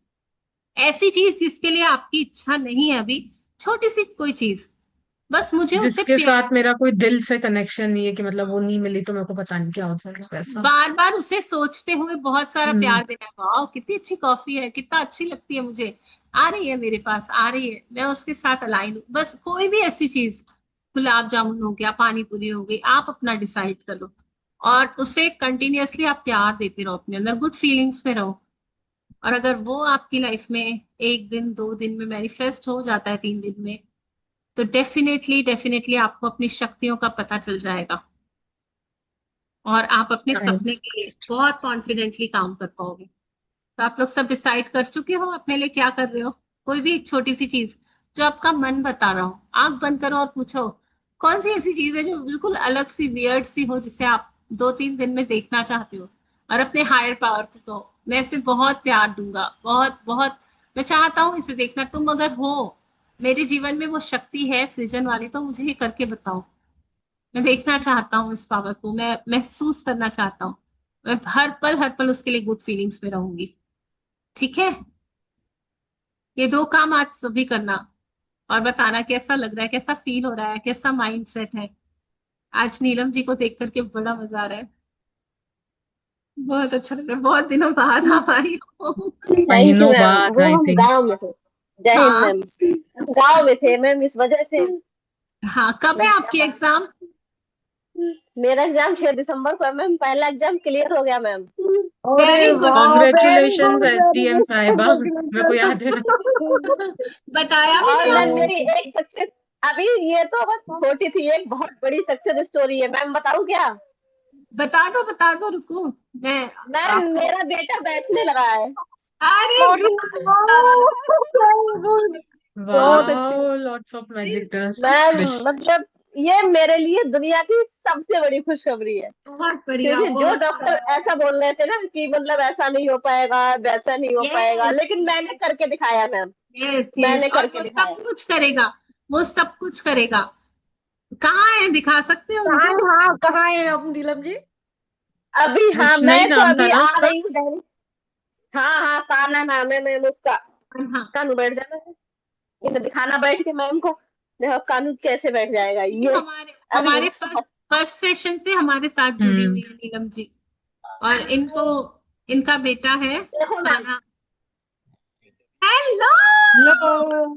ऐसी चीज जिसके लिए आपकी इच्छा नहीं है अभी, छोटी सी कोई चीज, बस मुझे उससे जिसके प्यार, साथ मेरा कोई दिल से कनेक्शन नहीं है, कि मतलब वो नहीं मिली तो मेरे को पता नहीं क्या हो जाएगा वैसा। बार बार उसे सोचते हुए बहुत सारा हम्म। प्यार देना है। वाह कितनी अच्छी कॉफी है, कितना अच्छी लगती है मुझे, आ रही है मेरे पास, आ रही है, मैं उसके साथ अलाइन हूँ। बस कोई भी ऐसी चीज, गुलाब जामुन हो गया, पानी पूरी हो गई, आप अपना डिसाइड कर लो और उसे कंटिन्यूअसली आप प्यार देते रहो, अपने अंदर गुड फीलिंग्स में रहो। और अगर वो आपकी लाइफ में एक दिन 2 दिन में मैनिफेस्ट हो जाता है, 3 दिन में, तो डेफिनेटली डेफिनेटली आपको अपनी शक्तियों का पता चल जाएगा और आप अपने सपने के लिए बहुत कॉन्फिडेंटली काम कर पाओगे। तो आप लोग सब डिसाइड कर चुके हो अपने लिए क्या कर रहे हो? कोई भी एक छोटी सी चीज जो आपका मन बता रहा हो, आंख बंद करो और पूछो कौन सी ऐसी चीज है जो बिल्कुल अलग सी, वियर्ड सी हो, जिसे आप 2-3 दिन में देखना चाहते हो। और अपने हायर पावर को कहो मैं इसे बहुत प्यार दूंगा, बहुत बहुत मैं चाहता हूँ इसे देखना, तुम अगर हो मेरे जीवन में वो शक्ति है सृजन वाली, तो मुझे ये करके बताओ। मैं देखना चाहता हूँ इस पावर को, मैं महसूस करना चाहता हूँ, मैं हर पल उसके लिए गुड फीलिंग्स में रहूंगी। ठीक है? ये 2 काम आज सभी करना और बताना कैसा लग रहा है, कैसा फील हो रहा है, कैसा माइंड सेट है। आज नीलम जी को देख करके बड़ा मजा आ रहा है, बहुत अच्छा लग रहा है, बहुत दिनों बाद आप आई हो। थैंक यू महीनों मैम, बाद वो आई हम थिंक। गांव में थे। जय हिंद हाँ। मैम। हम गांव में थे मैम, इस वजह से। हाँ, कब है आपकी एग्जाम? मेरा एग्जाम 6 दिसंबर को है मैम, पहला एग्जाम क्लियर हो गया ma'am. Very good. Very congratulations good, very SDM good, साहिबा, मेरे को याद है। बताया भी और नहीं मैम आपने। मेरी एक सक्सेस, अभी ये तो बस छोटी थी, एक बहुत बड़ी सक्सेस स्टोरी है मैम, बताऊं क्या? बता दो, रुको मैं मैम आपको। मेरा बेटा बैठने लगा है। अरे वाह! वाह, lots of magic ma'am dust. मतलब ये मेरे लिए दुनिया की सबसे बड़ी खुशखबरी है। बहुत बढ़िया, क्योंकि जो बहुत डॉक्टर ऐसा बोल रहे थे ना कि मतलब ऐसा नहीं हो पाएगा, वैसा नहीं हो पाएगा, यस लेकिन मैंने करके दिखाया मैम। यस मैंने यस, और करके वो दिखाया। सब कुछ करेगा, वो सब कुछ करेगा। कहाँ है, दिखा सकते हो मुझे? अभी हाँ, नहीं, मैं तो नाम था अभी ना आ उसका। रही हूँ दिल्ली। हाँ हाँ, काना नाम है मैम उसका। हाँ। कानू बैठ जाना है, इन्हें दिखाना बैठ के मैम को। देखो कानू कैसे बैठ जाएगा ये ये। हमारे अभी हमारे फर्स्ट फर्स्ट सेशन से हमारे साथ जुड़ी हम्म। हुई है नीलम जी। और इनको, इनका बेटा है देखो मैम। काना। हेलो! लो,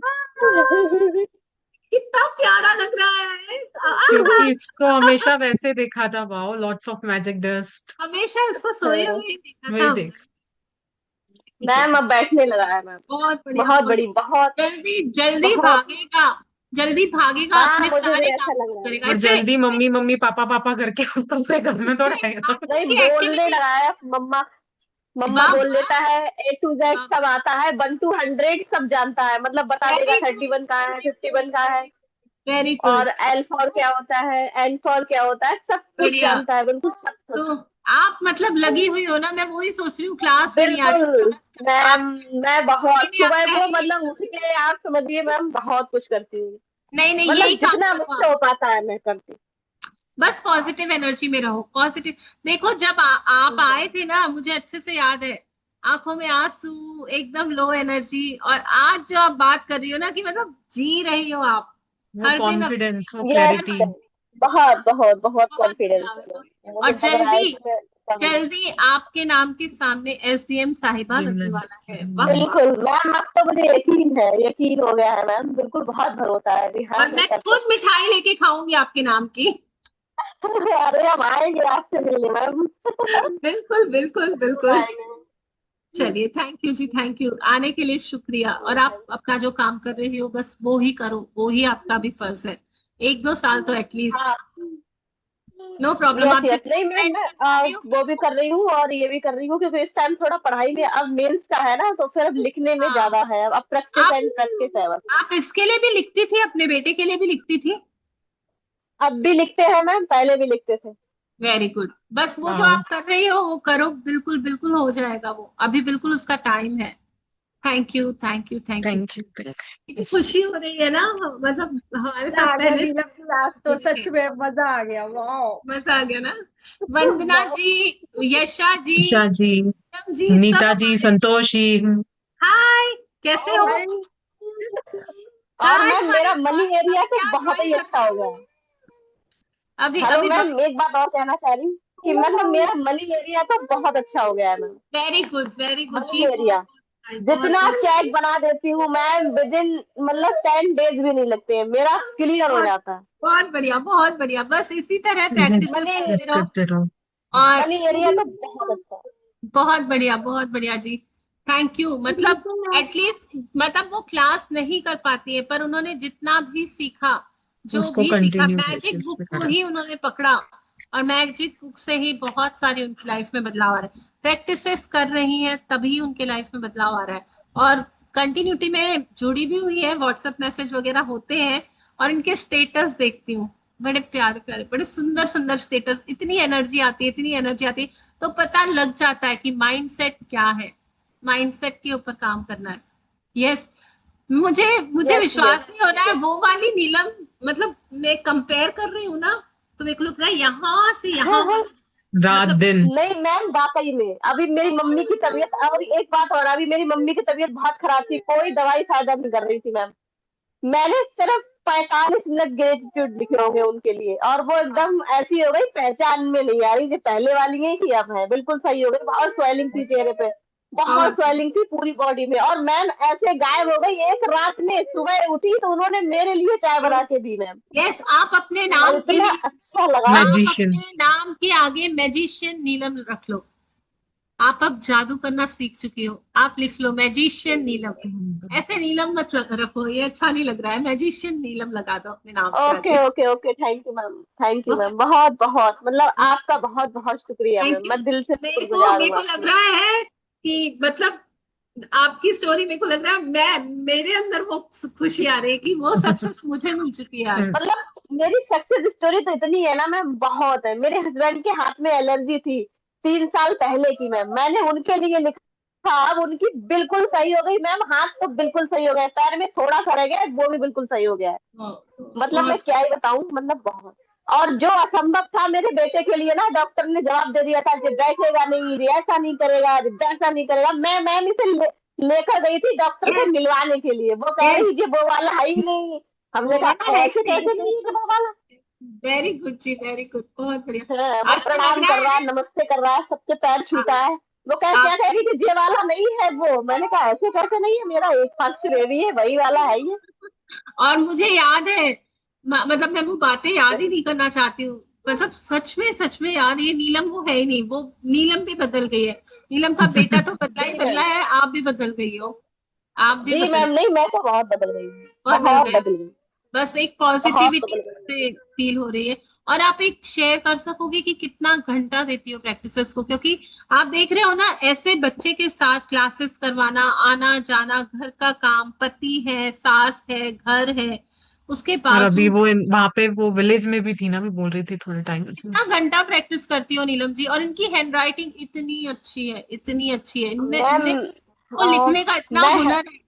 कितना प्यारा लग रहा है। क्योंकि इसको हमेशा वैसे देखा था। Wow, lots of magic dust. हमेशा इसको सोए हुए ही देखा था वही हमने। देख। ठीक है मैम ठीक अब बैठने लगा है मैम। है, बहुत बढ़िया, बहुत बहुत बड़ी, बहुत जल्दी जल्दी बहुत। भागेगा, जल्दी भागेगा, हाँ अपने मुझे भी सारे ऐसा काम लग खुद रहा है। करेगा और इसे। जल्दी मम्मी मम्मी पापा पापा करके अपने घर में तो रहेगा। नहीं, इसकी बोलने एक्टिविटी। लगा है मम्मा। मम्मा वाह बोल वाह लेता है, A to Z वाह, सब आता है, 1 to 100 सब जानता है, मतलब बता देगा वेरी गुड 31 कहाँ है, वेरी गुड 51 कहाँ है। Very very good. और L for क्या होता है, N for क्या होता है, सब कुछ बढ़िया। जानता है, बिल्कुल सब कुछ। तो आप मतलब लगी हुई हो ना, मैं वही सोच रही हूँ, क्लास में नहीं आ रही, बिल्कुल क्लास कर मैम। आप। मैं नहीं बहुत नहीं, आप सुबह को पहले यही मतलब उठ करो। के, आप समझिए मैम, बहुत कुछ करती हूँ। नहीं नहीं, यही मतलब काम जितना करो मुझसे आप। हो पाता है मैं करती बस पॉजिटिव एनर्जी में रहो, पॉजिटिव। देखो जब आप हूँ। आए थे ना, मुझे अच्छे से याद है, आंखों में आंसू, एकदम लो एनर्जी, और आज जो आप बात कर रही हो ना, कि मतलब जी रही हो आप वो हर दिन अपने कॉन्फिडेंस, वो यस, क्लैरिटी। बहुत बहुत बहुत बहुत कॉन्फिडेंस मजा आवे है। तो। मुझे और लग रहा है जल्दी कि मैं कर लूँ। जल्दी आपके नाम के सामने एसडीएम साहिबा लगने वाला है। वाह! बिल्कुल मैम, अब तो मुझे यकीन है, यकीन हो गया है मैम, बिल्कुल बहुत भरोसा है कि हाँ और मैं मैं कर खुद सकती मिठाई लेके खाऊंगी आपके नाम की। हूँ। अरे हम आएंगे आपसे मिलने मैम। बिल्कुल बिल्कुल जरूर बिल्कुल। आएंगे। चलिए, thank you ji, thank you आने के लिए, शुक्रिया। और आप अपना जो काम कर रही हो बस वो ही करो, वो ही आपका भी फर्ज है। 1-2 साल तो एटलीस्ट। हाँ। नो प्रॉब्लम, यस आप यस, जितनी नहीं मैम मैं प्रिपरेशन कर रही हो। वो भी कर रही हूँ और ये भी कर रही हूँ, क्योंकि इस टाइम थोड़ा पढ़ाई में, अब मेंस का है ना, तो फिर अब लिखने में हाँ, ज्यादा है, अब प्रैक्टिस आप एंड प्रैक्टिस है बस। आप इसके लिए भी लिखती थी, अपने बेटे के लिए भी लिखती थी? अब भी लिखते हैं मैम, पहले भी लिखते थे। Very good. बस वो जो वाओ। आप कर रही हो वो करो, बिल्कुल बिल्कुल हो जाएगा वो, अभी बिल्कुल उसका टाइम है। Thank you thank you thank you. Thank you. कितनी खुशी हो रही है ना, मतलब हमारे साथ पहले से जुड़ी है। मजा आ गया ना? वंदना बहुत। जी, यशा जी, उषा जी, पूनम जी, सब नीता जी, हमारे। संतोष जी। हाय, कैसे हो? और आज मैम हमारे मेरा मनी पास एरिया आप तो क्या बहुत ड्राइंग ही करते अच्छा हो गया हो? है। अभी हेलो अभी मैम, एक बात और कहना चाह रही हूँ कि मतलब ड्राइंग। मेरा मनी एरिया तो बहुत अच्छा हो गया है मैम। वेरी गुड मनी जी, एरिया बहुत जितना बहुत चेक बना देती हूँ मैम, विद इन मतलब 10 डेज भी नहीं लगते हैं, मेरा क्लियर हो बहुत जाता है। बहुत बढ़िया, बहुत बढ़िया। बस इसी तरह जी, प्रैक्टिस मनी करते बस रहो। करते रहो। और मनी एरिया तो बहुत अच्छा है। बहुत बढ़िया, बहुत बढ़िया जी। Thank you. मतलब एटलीस्ट मतलब वो क्लास नहीं कर पाती है, पर उन्होंने जितना भी सीखा, जो उसको भी सीखा, कंटिन्यू मैजिक बेसिस बुक पे को करें। ही उन्होंने पकड़ा। और मैजिक बुक से ही बहुत सारी उनकी लाइफ में बदलाव आ रहा है। प्रैक्टिसेस कर रही हैं तभी उनके लाइफ में बदलाव आ रहा है। और कंटिन्यूटी में जुड़ी भी हुई है, व्हाट्सएप मैसेज वगैरह होते हैं। और इनके स्टेटस देखती हूँ, बड़े प्यारे प्यारे, बड़े सुंदर सुंदर स्टेटस। इतनी एनर्जी आती है, इतनी एनर्जी आती है। तो पता लग जाता है कि माइंडसेट क्या है, माइंडसेट के ऊपर काम करना है। यस। मुझे मुझे यस यस। विश्वास नहीं हो रहा है वो वाली नीलम। मतलब मैं कंपेयर कर रही हूँ ना, तो मेरे को लग रहा है यहाँ से हाँ यहाँ हाँ। रात मतलब दिन। नहीं मैम, वाकई में अभी मेरी मम्मी की तबीयत, और एक बात और, अभी मेरी मम्मी की तबीयत बहुत खराब थी, कोई दवाई फायदा नहीं कर रही थी मैम। मैंने सिर्फ 45 मिनट ग्रेटिट्यूड लिखे होंगे उनके लिए, और वो एकदम ऐसी हो गई, पहचान में नहीं आ रही जो पहले वाली है कि अब है, बिल्कुल सही हो गई। बहुत स्वेलिंग थी चेहरे पे, बहुत बहुत स्वेलिंग थी पूरी बॉडी में, और मैम ऐसे गायब हो गई एक रात में। सुबह उठी तो उन्होंने मेरे लिए चाय बना के दी मैम, यस। आप अपने और नाम के इतना लिए, अच्छा लगा। आप मैजिशियन। अपने नाम के आगे मैजिशियन नीलम रख लो। आप अब जादू करना सीख चुकी हो, आप लिख लो मैजिशियन नीलम। ऐसे नीलम मत रखो, ये अच्छा नहीं लग रहा है। मैजिशियन नीलम लगा दो अपने नाम के ओके आगे। Okay okay, thank you ma'am, thank you ma'am, बहुत बहुत मतलब आपका बहुत बहुत शुक्रिया थैंक मैम, यू। मैं दिल से मेरे को शुक्रगुजार मेरे हूँ को लग आपकी। रहा है कि मतलब आपकी स्टोरी, मेरे को लग रहा है मैं, मेरे अंदर वो खुशी आ रही है कि वो सक्सेस मुझे मिल चुकी है आज। मतलब मेरी सक्सेस स्टोरी तो इतनी है ना मैम, बहुत है। मेरे हस्बैंड के हाथ में एलर्जी थी 3 साल पहले की मैम, मैंने उनके लिए लिखा, अब उनकी बिल्कुल सही हो गई मैम। हाथ तो बिल्कुल सही हो गया, पैर में थोड़ा सा रह गया, वो भी बिल्कुल सही हो गया है। मतलब मैं बहुत क्या ही बताऊं, मतलब बहुत। और जो असंभव था मेरे बेटे के लिए ना, डॉक्टर ने जवाब दे दिया था कि बैठेगा नहीं, ये ऐसा नहीं करेगा, वैसा नहीं करेगा। मैं मैम इसे लेकर गई थी डॉक्टर से यस मिलवाने के लिए, वो कह यस। रही जी वो वाला है ही नहीं। हमने वाला कहा है ऐसे कैसे नहीं है वो वाला। वेरी गुड जी, वेरी गुड, बहुत बढ़िया। हाँ, वो आज तो लग प्रणाम रहा कर रहा है, है नमस्ते कर रहा है, सबके पैर छूता है। वो क्या आप, कह रही कि ये वाला नहीं है वो। मैंने कहा ऐसे कैसे नहीं है, मेरा एक फर्स्ट बेबी है, वही वाला है ये। और मुझे याद है, मतलब मैं वो बातें याद ही नहीं करना चाहती हूँ। मतलब सच में यार, ये नीलम वो है ही नहीं, वो नीलम भी बदल गई है। नीलम का बेटा तो बदला ही जी बदला मैम। है, आप भी बदल गई हो। आप भी जी बदल मैम, नहीं मैं तो बहुत बदल गई हूँ, बदल बहुत गए। बदल गई, बस एक बहुत पॉजिटिविटी बदल गई। से फील हो रही है। और आप एक शेयर कर सकोगे कि कितना घंटा देती हो प्रैक्टिसेस को? क्योंकि आप देख रहे हो ना, ऐसे बच्चे के साथ क्लासेस करवाना, आना जाना, घर का काम, पति है, सास है, घर है, उसके और अभी बावजूद वो वहां पे वो विलेज में भी थी ना, भी बोल रही थी थोड़े टाइम से। कितना घंटा प्रैक्टिस करती हो नीलम जी? और इनकी हैंड राइटिंग इतनी अच्छी है, इतनी अच्छी है। इनमें मैम इनमें को लिखने का इतना मैं हुनर है।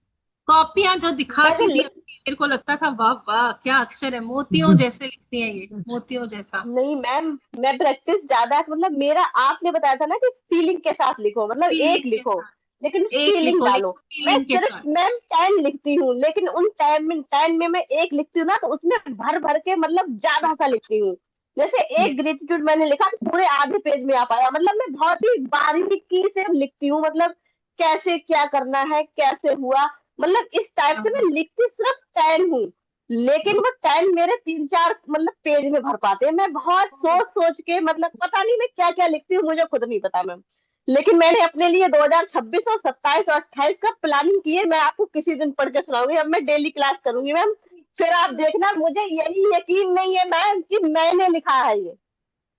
कॉपियां जो दिखाती थी मैंने अपनी, मेरे को लगता था वाह वाह क्या अक्षर है, मोतियों जैसे लिखती है ये, मोतियों जैसा। नहीं मैम, मैं प्रैक्टिस ज्यादा, मतलब मेरा, आपने बताया था ना कि फीलिंग के साथ लिखो, मतलब एक फीलिंग के लिखो साथ, लेकिन एक फीलिंग लिखो डालो। लेकिन मैं फीलिंग के सिर्फ साथ। मैम 10 लिखती हूँ, लेकिन उन टाइम में मैं एक लिखती हूँ ना, तो उसमें भर भर के मतलब ज्यादा सा लिखती हूँ। जैसे एक ग्रेटिट्यूड मैंने लिखा तो पूरे आधे पेज में आ पाया, मतलब मैं बहुत ही बारीकी से लिखती हूँ, मतलब कैसे क्या करना है, कैसे हुआ, मतलब इस टाइप से मैं लिखती सिर्फ 10 हूँ। लेकिन वो 10 मेरे 3-4 मतलब पेज में भर पाते हैं। मैं बहुत सोच सोच के, मतलब पता नहीं मैं क्या क्या लिखती हूँ, मुझे खुद नहीं पता मैम। लेकिन मैंने अपने लिए 2026 और 27 और 28 का प्लानिंग की है, मैं आपको किसी दिन पढ़ के सुनाऊंगी। अब मैं डेली क्लास करूंगी मैम, फिर आप देखना। मुझे यही यकीन नहीं है मैम कि मैंने लिखा है ये,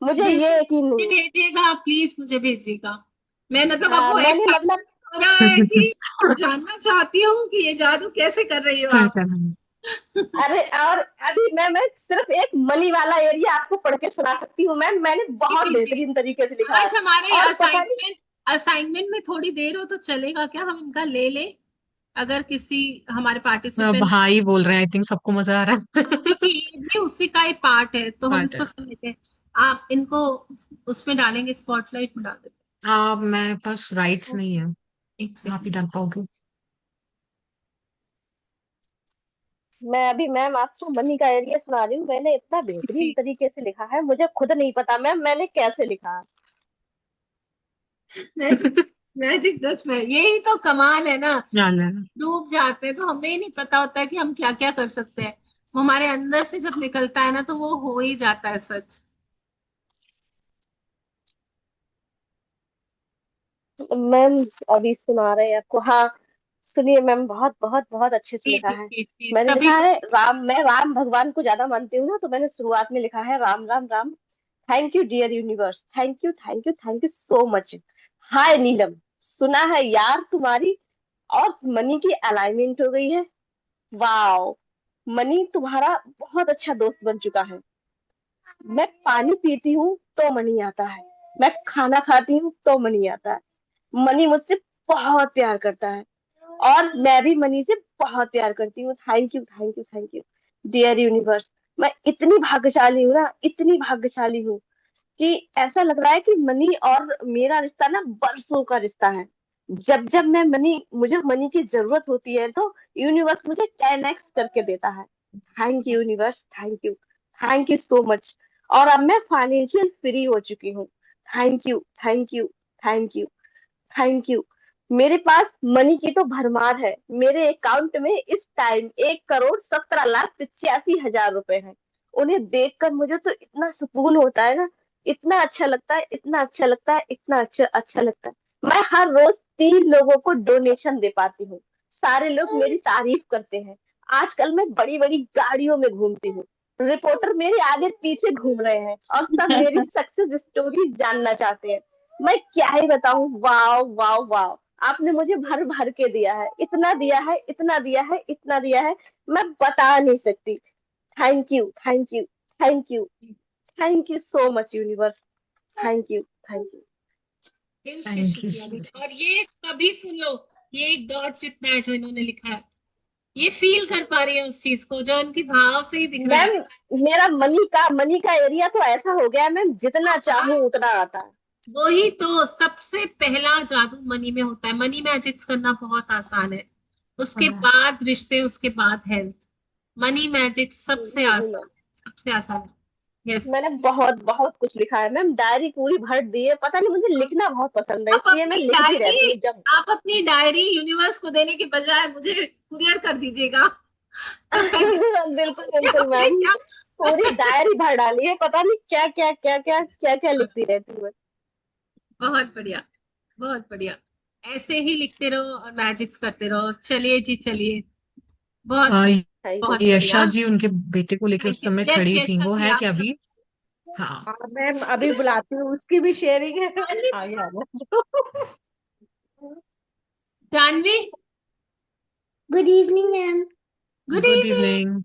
मुझे ये बिल्कुल यकीन मुझे नहीं है। भेजिएगा, प्लीज मुझे भेजिएगा। मैं मतलब अब हाँ वो मैंने एक्साइटमेंट मतलब हो रहा है कि जानना चाहती हूँ कि ये जादू कैसे कर रही हो चल आप। चल। अरे, और अभी मैं सिर्फ एक मनी वाला एरिया आपको पढ़ के सुना सकती हूँ मैम, मैंने जी बहुत जी जी। बेहतरीन तरीके से लिखा है। आज हमारे और पता नहीं, असाइनमेंट असाइनमेंट में थोड़ी देर हो तो चलेगा क्या? हम इनका ले लें, अगर किसी हमारे सब पार्टिसिपेंट्स। हाँ ही बोल रहे हैं, आई थिंक सबको मजा आ रहा है। क्योंकि ये भी उसी का ही पार्ट है, तो हम पार्ट है। इसको सुन लेते हैं। आप इनको उसमें डालेंगे, स्पॉटलाइट में डाल देते मेरे पास राइट्स हैं। नहीं है। एक आप ही सेकंड। डाल पाओगे? मैं अभी मैम आपको मनी का एरिया सुना रही हूँ। मैंने इतना बेहतरीन जी तरीके से लिखा है, मुझे खुद नहीं पता मैम मैंने कैसे लिखा। मैजिक, मैजिक दस में यही तो कमाल है ना। जान है। डूब जाते हैं तो हमें ही नहीं पता होता है कि हम क्या क्या कर सकते हैं। वो हमारे अंदर से जब निकलता है ना तो वो हो ही जाता है सच। मैम अभी सुना रहे हैं आपको, हाँ सुनिए मैम, बहुत बहुत बहुत अच्छे से जी लिखा जी है। जी जी, मैंने सभी लिखा को। है राम, मैं राम भगवान को ज्यादा मानती हूँ ना, तो मैंने शुरुआत में लिखा है Ram Ram Ram. Thank you dear universe, thank you thank you thank you so much. Hi Neelam, सुना है यार तुम्हारी और मनी की अलाइनमेंट हो गई है। वाओ, मनी तुम्हारा बहुत अच्छा दोस्त बन चुका है। मैं पानी पीती हूँ तो मनी आता है, मैं खाना खाती हूँ तो मनी आता है। मनी मुझसे बहुत प्यार करता है और मैं भी मनी से बहुत प्यार करती हूँ। Thank you thank you thank you dear universe. मैं इतनी भाग्यशाली हूँ ना, इतनी भाग्यशाली हूँ कि ऐसा लग रहा है कि मनी और मेरा रिश्ता ना बरसों का रिश्ता है। जब जब मैं मनी मुझे मनी की जरूरत होती है तो यूनिवर्स मुझे 10x करके देता है। Thank you universe, thank you so much. और अब मैं फाइनेंशियल फ्री हो चुकी हूँ। Thank you thank you thank you thank you. मेरे पास मनी की तो भरमार है। मेरे अकाउंट में इस टाइम 1,17,85,000 रुपए हैं। उन्हें देखकर मुझे तो इतना सुकून होता है ना, इतना अच्छा लगता है, इतना अच्छा लगता है, इतना अच्छा अच्छा लगता है। मैं हर रोज 3 लोगों को डोनेशन दे पाती हूँ। सारे लोग मेरी तारीफ करते हैं। आजकल मैं बड़ी बड़ी गाड़ियों में घूमती हूँ। रिपोर्टर मेरे आगे पीछे घूम रहे हैं और सब मेरी सक्सेस स्टोरी जानना चाहते हैं। मैं क्या ही बताऊं, वाओ वाओ वाओ। आपने मुझे भर भर के दिया है, इतना दिया है, इतना दिया है, इतना दिया है, मैं बता नहीं सकती। Thank you thank you thank you thank you so much universe. Thank you thank you. दिल से थैंक यू। शुक्रिया दीदी। और ये कभी सुन लो, ये एक डॉट जितना है जो इन्होंने लिखा है, ये फील कर पा रही है उस चीज को जो उनकी भाव से ही दिख रहा है। मैम मेरा मनी का एरिया तो ऐसा हो गया है मैम, जितना चाहूं उतना आता है। वही तो सबसे पहला जादू मनी में होता है। मनी मैजिक्स करना बहुत आसान है, उसके हाँ। बाद रिश्ते, उसके बाद हेल्थ। मनी मैजिक सबसे जी जी आसान मैम। है, सबसे आसान है। यस। मैंने बहुत बहुत कुछ लिखा है मैम, डायरी पूरी भर दी है। पता नहीं मुझे लिखना बहुत पसंद है, आप इसलिए मैं अपनी लिखती रहती डायरी हूँ जब। आप अपनी डायरी यूनिवर्स को देने के बजाय मुझे कुरियर कर दीजिएगा। तो मैं बिल्कुल बिल्कुल अपने मैम, क्या। पूरी डायरी भर डाली है। पता नहीं क्या क्या क्या क्या क्या क्या लिखती रहती हूँ मैं। बहुत बढ़िया, बहुत बढ़िया। ऐसे ही लिखते रहो और मैजिक्स करते रहो। चलिए जी, चलिए। बहुत हाँ, थैंक यू बहुत यशा बढ़िया। जी उनके बेटे को लेके थैंक उस यू। समय यस खड़ी थी, यशा वो जी, है आप क्या सब। अभी? हाँ। हाँ मैम, अभी बुलाती हूँ, उसकी भी शेयरिंग है। आगे आ जाओ। Janvi, good evening ma'am. Good good evening. Evening.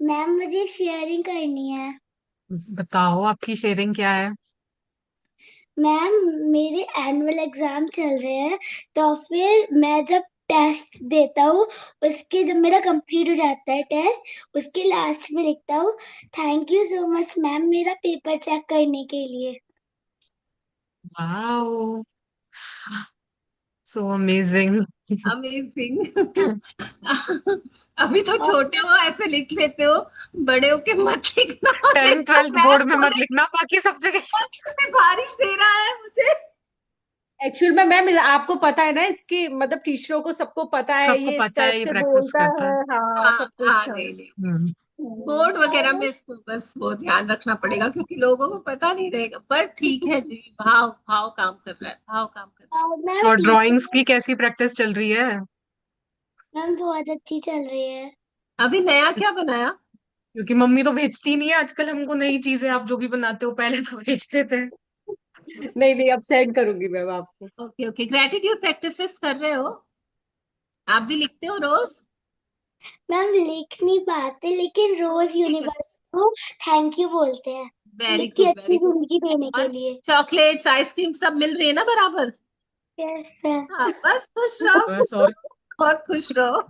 Ma'am मुझे शेयरिंग करनी है। बताओ आपकी शेयरिंग क्या है? मैम मेरे एनुअल एग्जाम चल रहे हैं, तो फिर मैं जब टेस्ट देता हूँ, उसके जब मेरा कंप्लीट हो जाता है टेस्ट, उसके लास्ट में लिखता हूँ thank you so much ma'am मेरा पेपर चेक करने के लिए। Wow, so amazing. अमेजिंग। अभी तो छोटे हो ऐसे लिख लेते हो, बड़े हो के मत लिखना। नहीं 10th तो 12th मैम बोर्ड में मत बोले लिखना, बाकी सब जगह। से बारिश दे रहा है मुझे। एक्चुअल में मैम आपको पता है ना, इसकी मतलब टीचरों को सबको पता है, सबको ये इस पता टाइप है, ये से प्रैक्टिस बोलता करता है, है। हाँ हाँ सब हाँ, कुछ। हाँ नहीं नहीं, हम्म। बोर्ड वगैरह में इसको बस वो ध्यान रखना पड़ेगा क्योंकि लोगों को पता नहीं रहेगा। पर ठीक है जी, भाव भाव काम कर रहा है, भाव काम कर रहा है। और मैम और ड्राइंग्स टीचर, की कैसी प्रैक्टिस चल रही है? मैम बहुत अच्छी चल रही है। अभी नया क्या बनाया? क्योंकि मम्मी तो भेजती नहीं है आजकल हमको नई चीजें, आप जो भी बनाते हो पहले तो भेजते थे। नहीं नहीं, अब सेंड करूंगी मैम आपको। ओके ओके, ग्रेटिट्यूड प्रैक्टिसेस कर रहे हो? आप भी लिखते हो रोज? मैम लिख नहीं पाते, लेकिन रोज यूनिवर्स को थैंक यू बोलते हैं वेरी इतनी गुड, अच्छी वेरी गुड। जिंदगी देने के और लिए। चॉकलेट्स आइसक्रीम सब मिल रही है ना बराबर? Yes ma'am. हाँ, बस खुश रहो। बस और। बहुत खुश रहो।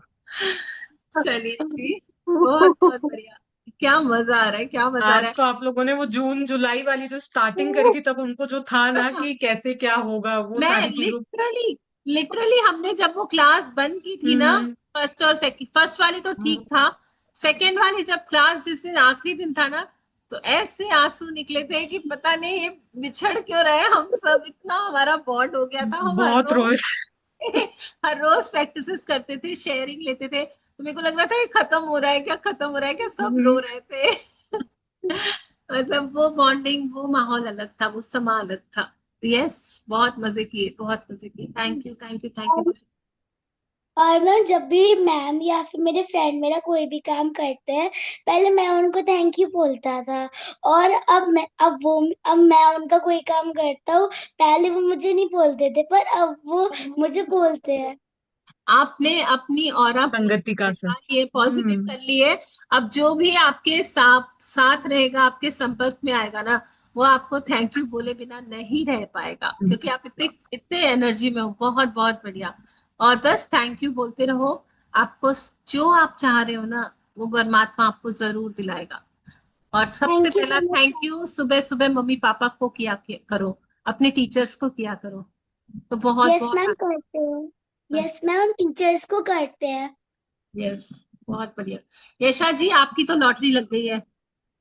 चलिए जी, बहुत बहुत बढ़िया। क्या मजा आ रहा है, क्या मजा आ रहा आज तो आप लोगों ने वो जून जुलाई वाली जो स्टार्टिंग करी थी, तब उनको जो था ना है। कि कैसे क्या होगा वो मैं सारी चीजों। लिटरली लिटरली हमने जब वो क्लास बंद की थी ना, हम्म। फर्स्ट और सेकंड, फर्स्ट वाली तो ठीक था, सेकंड वाली जब क्लास जिस दिन आखिरी दिन था ना, तो ऐसे आंसू निकले थे कि पता नहीं ये बिछड़ क्यों रहे हम सब, इतना हमारा बॉन्ड हो गया था। हम हर बहुत रोज रोज। हर रोज प्रैक्टिसेस करते थे, शेयरिंग लेते थे, तो मेरे को लग रहा था ये खत्म हो रहा है क्या, खत्म हो रहा है क्या, सब रो हम्म। रहे थे। मतलब वो बॉन्डिंग, वो माहौल अलग था, वो समा अलग था। यस, बहुत मजे किए, बहुत मजे किए। Thank you, thank you, thank you. और मैं जब भी मैम या फिर मेरे फ्रेंड मेरा कोई भी काम करते हैं, पहले मैं उनको थैंक यू बोलता था। और अब मैं उनका कोई काम करता हूँ, पहले वो मुझे नहीं बोलते थे पर अब वो मुझे बोलते हैं। आपने अपनी ऑरा संगति का असर। बढ़ा लिए, पॉजिटिव हम्म। कर लिए। अब जो भी आपके साथ साथ रहेगा, आपके संपर्क में आएगा ना, वो आपको थैंक यू बोले बिना नहीं रह पाएगा, क्योंकि आप इतने इतने एनर्जी में हो। बहुत बहुत बढ़िया। और बस थैंक यू बोलते रहो। आपको जो आप चाह रहे हो ना, वो परमात्मा आपको जरूर दिलाएगा। और सबसे थैंक यू पहला सो मच थैंक मैम। यू सुबह सुबह मम्मी पापा को करो, अपने टीचर्स को किया करो, तो बहुत यस बहुत मैम करते हैं। यस मैम, टीचर्स को करते हैं। यस, बहुत बढ़िया। यशा जी, आपकी तो लॉटरी लग गई है।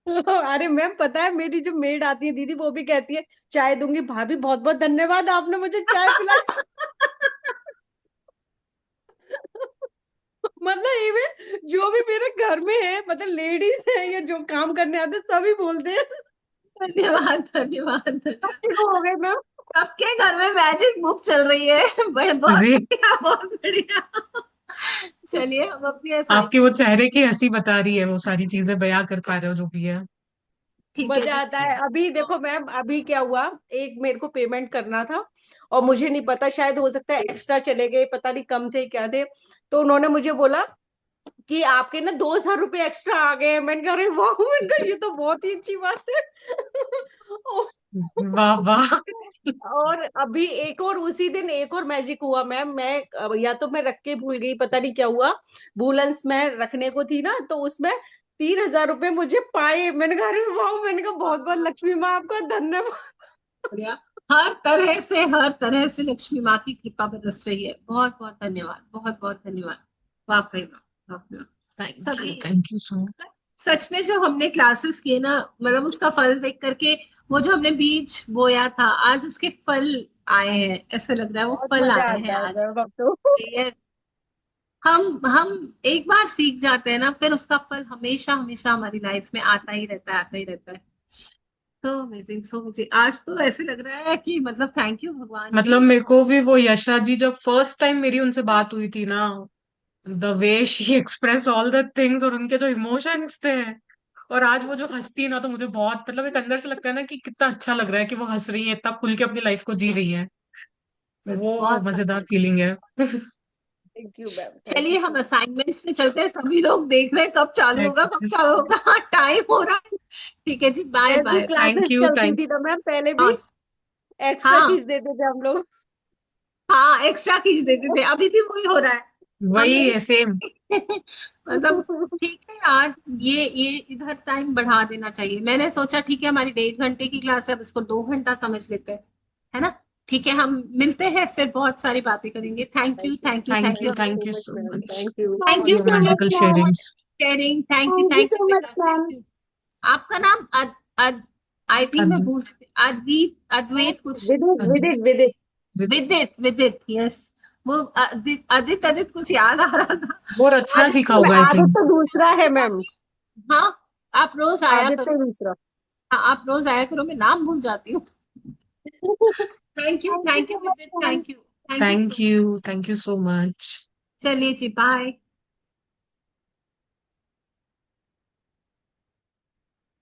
अरे मैम, पता है मेरी जो मेड आती है दीदी, वो भी कहती है चाय दूंगी। भाभी बहुत बहुत धन्यवाद, आपने मुझे चाय पिलाई। मतलब इवन जो भी मेरे घर में है, मतलब लेडीज है या जो काम करने आते हैं, सभी बोलते हैं। धन्यवाद, धन्यवाद, धन्यवाद। अच्छी को हो गई मैम। सबके घर में मैजिक बुक चल रही है। बहुत अरे, बढ़िया, बहुत बढ़िया। चलिए, हम अपनी आपके वो असाइनमेंट। चेहरे की हंसी बता रही है, वो सारी चीजें बयां कर पा रहे हो जो भी है। ठीक है मजा जी। आता है। अभी देखो मैम, अभी क्या हुआ, एक मेरे को पेमेंट करना था और मुझे नहीं पता, शायद हो सकता है एक्स्ट्रा चले गए, पता नहीं कम थे क्या थे। तो उन्होंने मुझे बोला कि आपके ना 2,000 रुपये एक्स्ट्रा आ गए हैं। मैंने कहा अरे वाह, मैंने कहा ये तो बहुत ही अच्छी बात है। वाह वाह। और अभी एक और उसी दिन एक और मैजिक हुआ मैम। या तो मैं रख के भूल गई, पता नहीं क्या हुआ। वूलन्स में रखने को थी ना, तो उसमें 3,000 रुपये मुझे पाए। मैंने कहा अरे वाह, मैंने कहा बहुत बहुत लक्ष्मी माँ आपका धन्यवाद। बढ़िया। हर तरह से लक्ष्मी माँ की कृपा बरस रही है। बहुत बहुत धन्यवाद, बहुत बहुत धन्यवाद। वाकई में, वाकई में। सभी, थैंक यू सो मच। सच में जो हमने क्लासेस किए ना, मतलब उसका फल देख करके, वो जो हमने बीज बोया था, आज उसके फल आए हैं, ऐसे लग रहा है वो बहुत फल मजा आए हैं आता है आज। मैम अब तो। ये हम एक बार सीख जाते हैं ना, फिर उसका फल हमेशा हमेशा हमारी लाइफ में आता ही रहता है, आता ही रहता है। तो अमेजिंग, सो मुझे आज तो ऐसे लग रहा है कि मतलब थैंक यू भगवान जी। मतलब मेरे को भी वो यशा जी, जब फर्स्ट टाइम मेरी उनसे बात हुई थी ना, the way she express all the things, और उनके जो इमोशंस थे, और आज वो जो हंसती है ना, तो मुझे बहुत, मतलब एक अंदर से लगता है ना कि कितना अच्छा लग रहा है कि वो हंस रही है, इतना खुल के अपनी लाइफ को जी रही है। बस वो बहुत मजेदार सारा। फीलिंग है। Thank you ma'am, thank you चलिए, सो हम मच। असाइनमेंट्स में चलते हैं। सभी लोग देख रहे हैं कब चालू होगा, कब चालू होगा। टाइम हो रहा है। ठीक है जी, बाय ऐसी बाय। क्लासेस थैंक यू, चलती थैंक। थी ना मैम पहले भी, हाँ, एक्स्ट्रा हाँ, खींच देते थे हम लोग। हाँ, एक्स्ट्रा खींच देते थे, अभी भी वही हो रहा है। हम वही नहीं। है, सेम। मतलब ठीक है यार, ये इधर टाइम बढ़ा देना चाहिए। मैंने सोचा ठीक है, हमारी 1.5 घंटे की क्लास है, अब इसको 2 घंटा समझ लेते हैं, है ना। ठीक है, हम मिलते हैं फिर, बहुत सारी बातें करेंगे। Thank you, thank you, thank you. Thank so you much so ma'am, much thank you. Thank thank you you for your so for much magical ma'am. Sharings. Sharing. Thank you thank so you बेटा, much ma'am. Thank you. आपका नाम I think मैं भूल, अदीप, अद्वैत कुछ। विदित विदित विदित। विदित, विदित, यस। वो अदित अदित कुछ याद आ रहा था। वो रचना जी का आदित्य होगा, आई थिंक। आदित्य दूसरा है मैम। हाँ, आप रोज आया आदित्य करो। दूसरा। हाँ, आप रोज आया करो, मैं नाम भूल जाती हूँ। Thank you thank you so much Vidit, ma'am. Thank you so much. Thank you so much. चलिए जी, बाय।